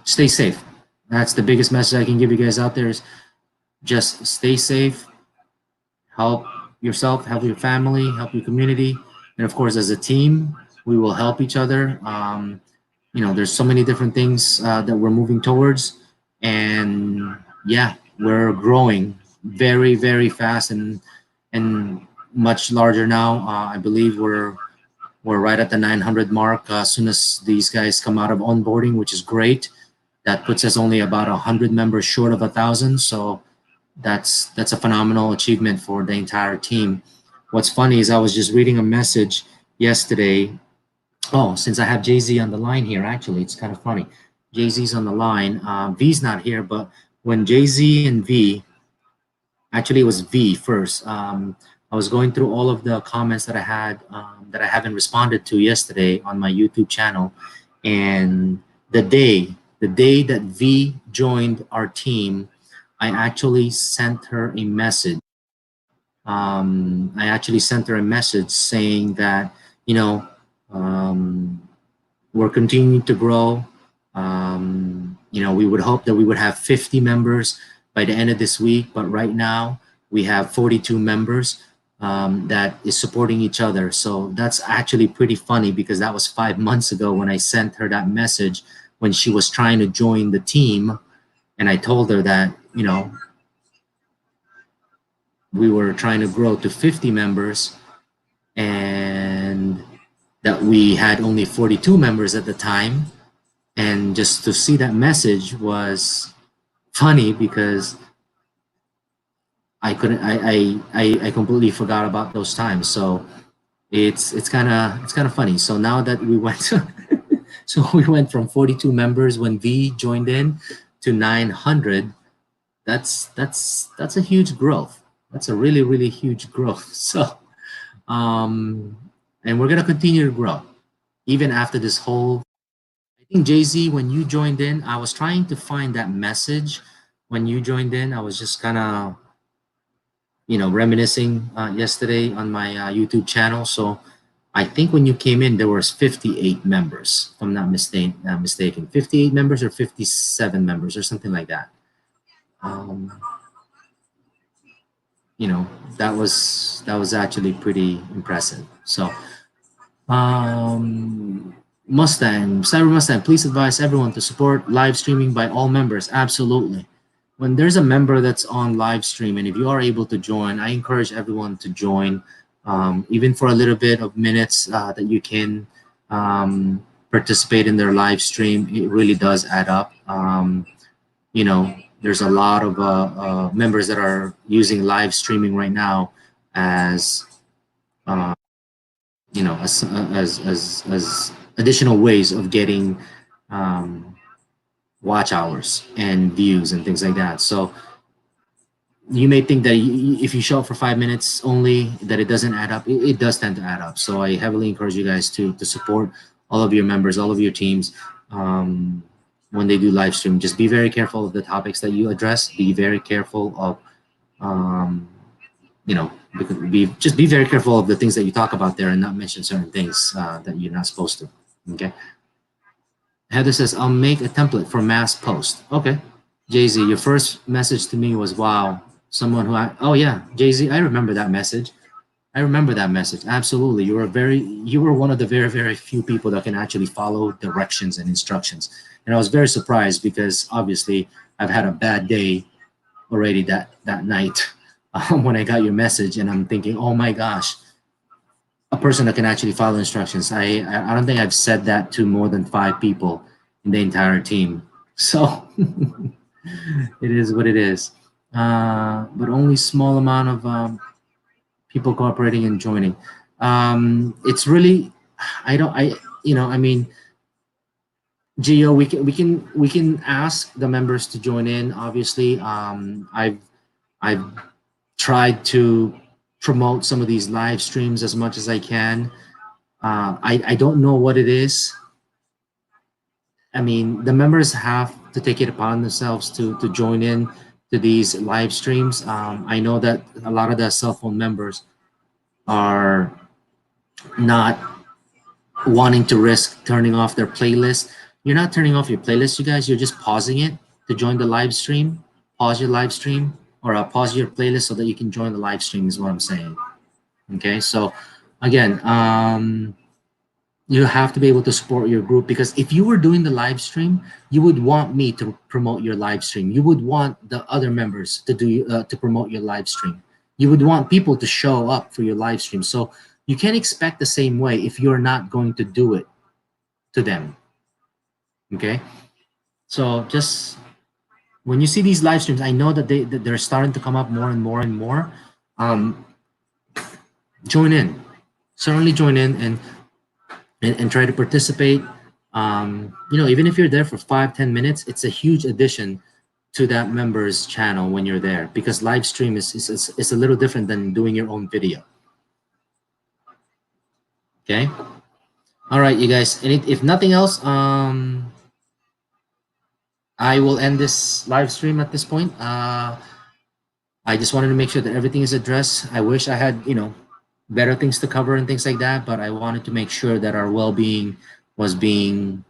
stay safe. That's the biggest message I can give you guys out there is just stay safe, help yourself, help your family, help your community, and of course as a team we will help each other. There's so many different things that we're moving towards, and yeah, we're growing very, very fast and much larger now. I believe we're right at the 900 mark as soon as these guys come out of onboarding, which is great. That puts us only about 100 members short of 1,000. So that's a phenomenal achievement for the entire team. What's funny is I was just reading a message yesterday. Oh, since I have Jay-Z on the line here, actually, it's kind of funny. Jay-Z's on the line. V's not here, but when Jay-Z and V, actually it was V first. I was going through all of the comments that I had that I haven't responded to yesterday on my YouTube channel, and the day that V joined our team, I actually sent her a message. I actually sent her a message saying that we're continuing to grow. We would hope that we would have 50 members by the end of this week, but right now we have 42 members that is supporting each other. So that's actually pretty funny because that was 5 months ago when I sent her that message when she was trying to join the team, and I told her that we were trying to grow to 50 members and that we had only 42 members at the time. And just to see that message was funny because I completely forgot about those times. So it's kind of funny. So now that we went so we went from 42 members when V joined in to 900. That's a huge growth. That's a really, really huge growth. So and we're gonna continue to grow even after this whole. I think Jay-Z, when you joined in, I was trying to find that message when you joined in. I was just kind of reminiscing yesterday on my YouTube channel. So I think when you came in, there was 58 members, if I'm not mistaken. 58 members or 57 members or something like that. That was actually pretty impressive. So Mustang, Cyber Mustang, please advise everyone to support live streaming by all members. Absolutely. When there's a member that's on live stream, and if you are able to join, I encourage everyone to join, even for a little bit of minutes that you can participate in their live stream. It really does add up. There's a lot of members that are using live streaming right now as as additional ways of getting watch hours and views and things like that. So you may think that if you show up for 5 minutes only, that it doesn't add up. It does tend to add up. So I heavily encourage you guys to support all of your members, all of your teams when they do live stream. Just be very careful of the topics that you address. Be very careful of just be very careful of the things that you talk about there and not mention certain things that you're not supposed to. Okay. Heather says, I'll make a template for mass post. Okay. Jay-Z, your first message to me was, wow, someone who oh yeah, Jay-Z, I remember that message. I remember that message. Absolutely. You were one of the very, very few people that can actually follow directions and instructions. And I was very surprised because obviously I've had a bad day already that night when I got your message, and I'm thinking, oh my gosh, a person that can actually follow instructions. I don't think I've said that to more than 5 people in the entire team. So It is what it is. But only small amount of people cooperating and joining. It's really, I mean, Gio, we can ask the members to join in. Obviously, I've tried to promote some of these live streams as much as I can. I don't know what it is. I mean, the members have to take it upon themselves to join in to these live streams. I know that a lot of the cell phone members are not wanting to risk turning off their playlist. You're not turning off your playlist, you guys. You're just pausing it to join the live stream. Pause your live stream, or pause your playlist so that you can join the live stream is what I'm saying. Okay, so again, you have to be able to support your group, because if you were doing the live stream, you would want me to promote your live stream. You would want the other members to do to promote your live stream. You would want people to show up for your live stream. So you can't expect the same way if you're not going to do it to them. Okay, so just when you see these live streams, I know that they're starting to come up more and more and more. Join in, certainly join in and try to participate. Even if you're there for 5-10 minutes, it's a huge addition to that member's channel when you're there, because live stream is a little different than doing your own video. Okay, all right, you guys, and if nothing else, I will end this live stream at this point. I just wanted to make sure that everything is addressed. I wish I had better things to cover and things like that, but I wanted to make sure that our well-being was being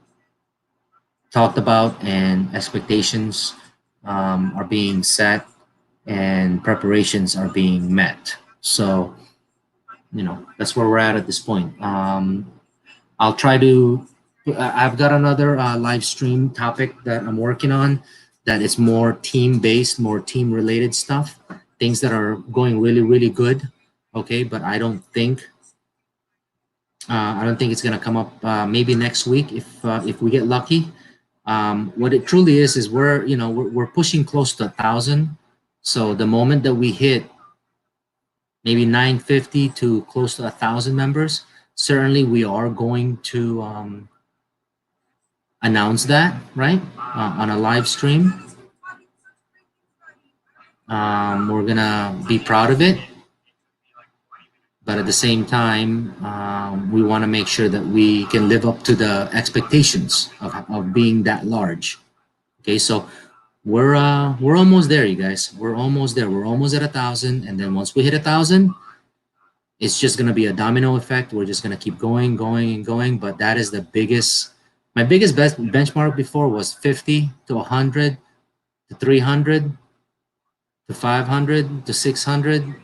talked about, and expectations are being set, and preparations are being met. So that's where we're at this point. I'll try to, I've got another live stream topic that I'm working on that is more team-based, more team-related stuff, things that are going really, really good. Okay, but I don't think it's gonna come up. Maybe next week if we get lucky. What it truly is we're pushing close to 1,000. So the moment that we hit maybe 950 to close to 1,000 members, certainly we are going to announce that, right, on a live stream. We're gonna be proud of it, but at the same time, we want to make sure that we can live up to the expectations of being that large. Okay, so we're almost there, you guys. We're almost there. We're almost at 1,000, and then once we hit 1,000, it's just gonna be a domino effect. We're just gonna keep going, going, and going. But that is the biggest. My biggest benchmark before was 50 to 100 to 300 to 500 to 600.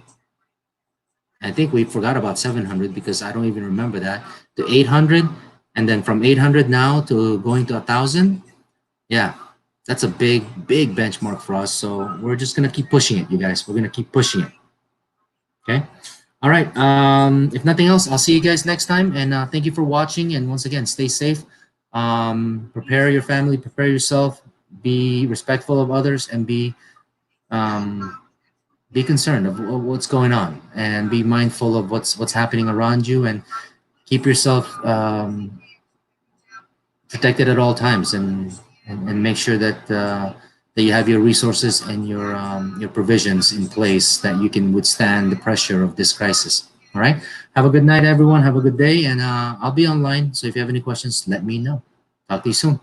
I think we forgot about 700 because I don't even remember that, to 800, and then from 800 now to going to 1,000. Yeah, that's a big benchmark for us. So we're just gonna keep pushing it, you guys. We're gonna keep pushing it. Okay. All right. If nothing else, I'll see you guys next time. And thank you for watching. And once again, stay safe. Prepare your family. Prepare yourself. Be respectful of others, and be concerned of what's going on, and be mindful of what's happening around you, and keep yourself protected at all times, and make sure that that you have your resources and your provisions in place, that you can withstand the pressure of this crisis. All right. Have a good night, everyone. Have a good day, and I'll be online. So if you have any questions, let me know. Talk to you soon.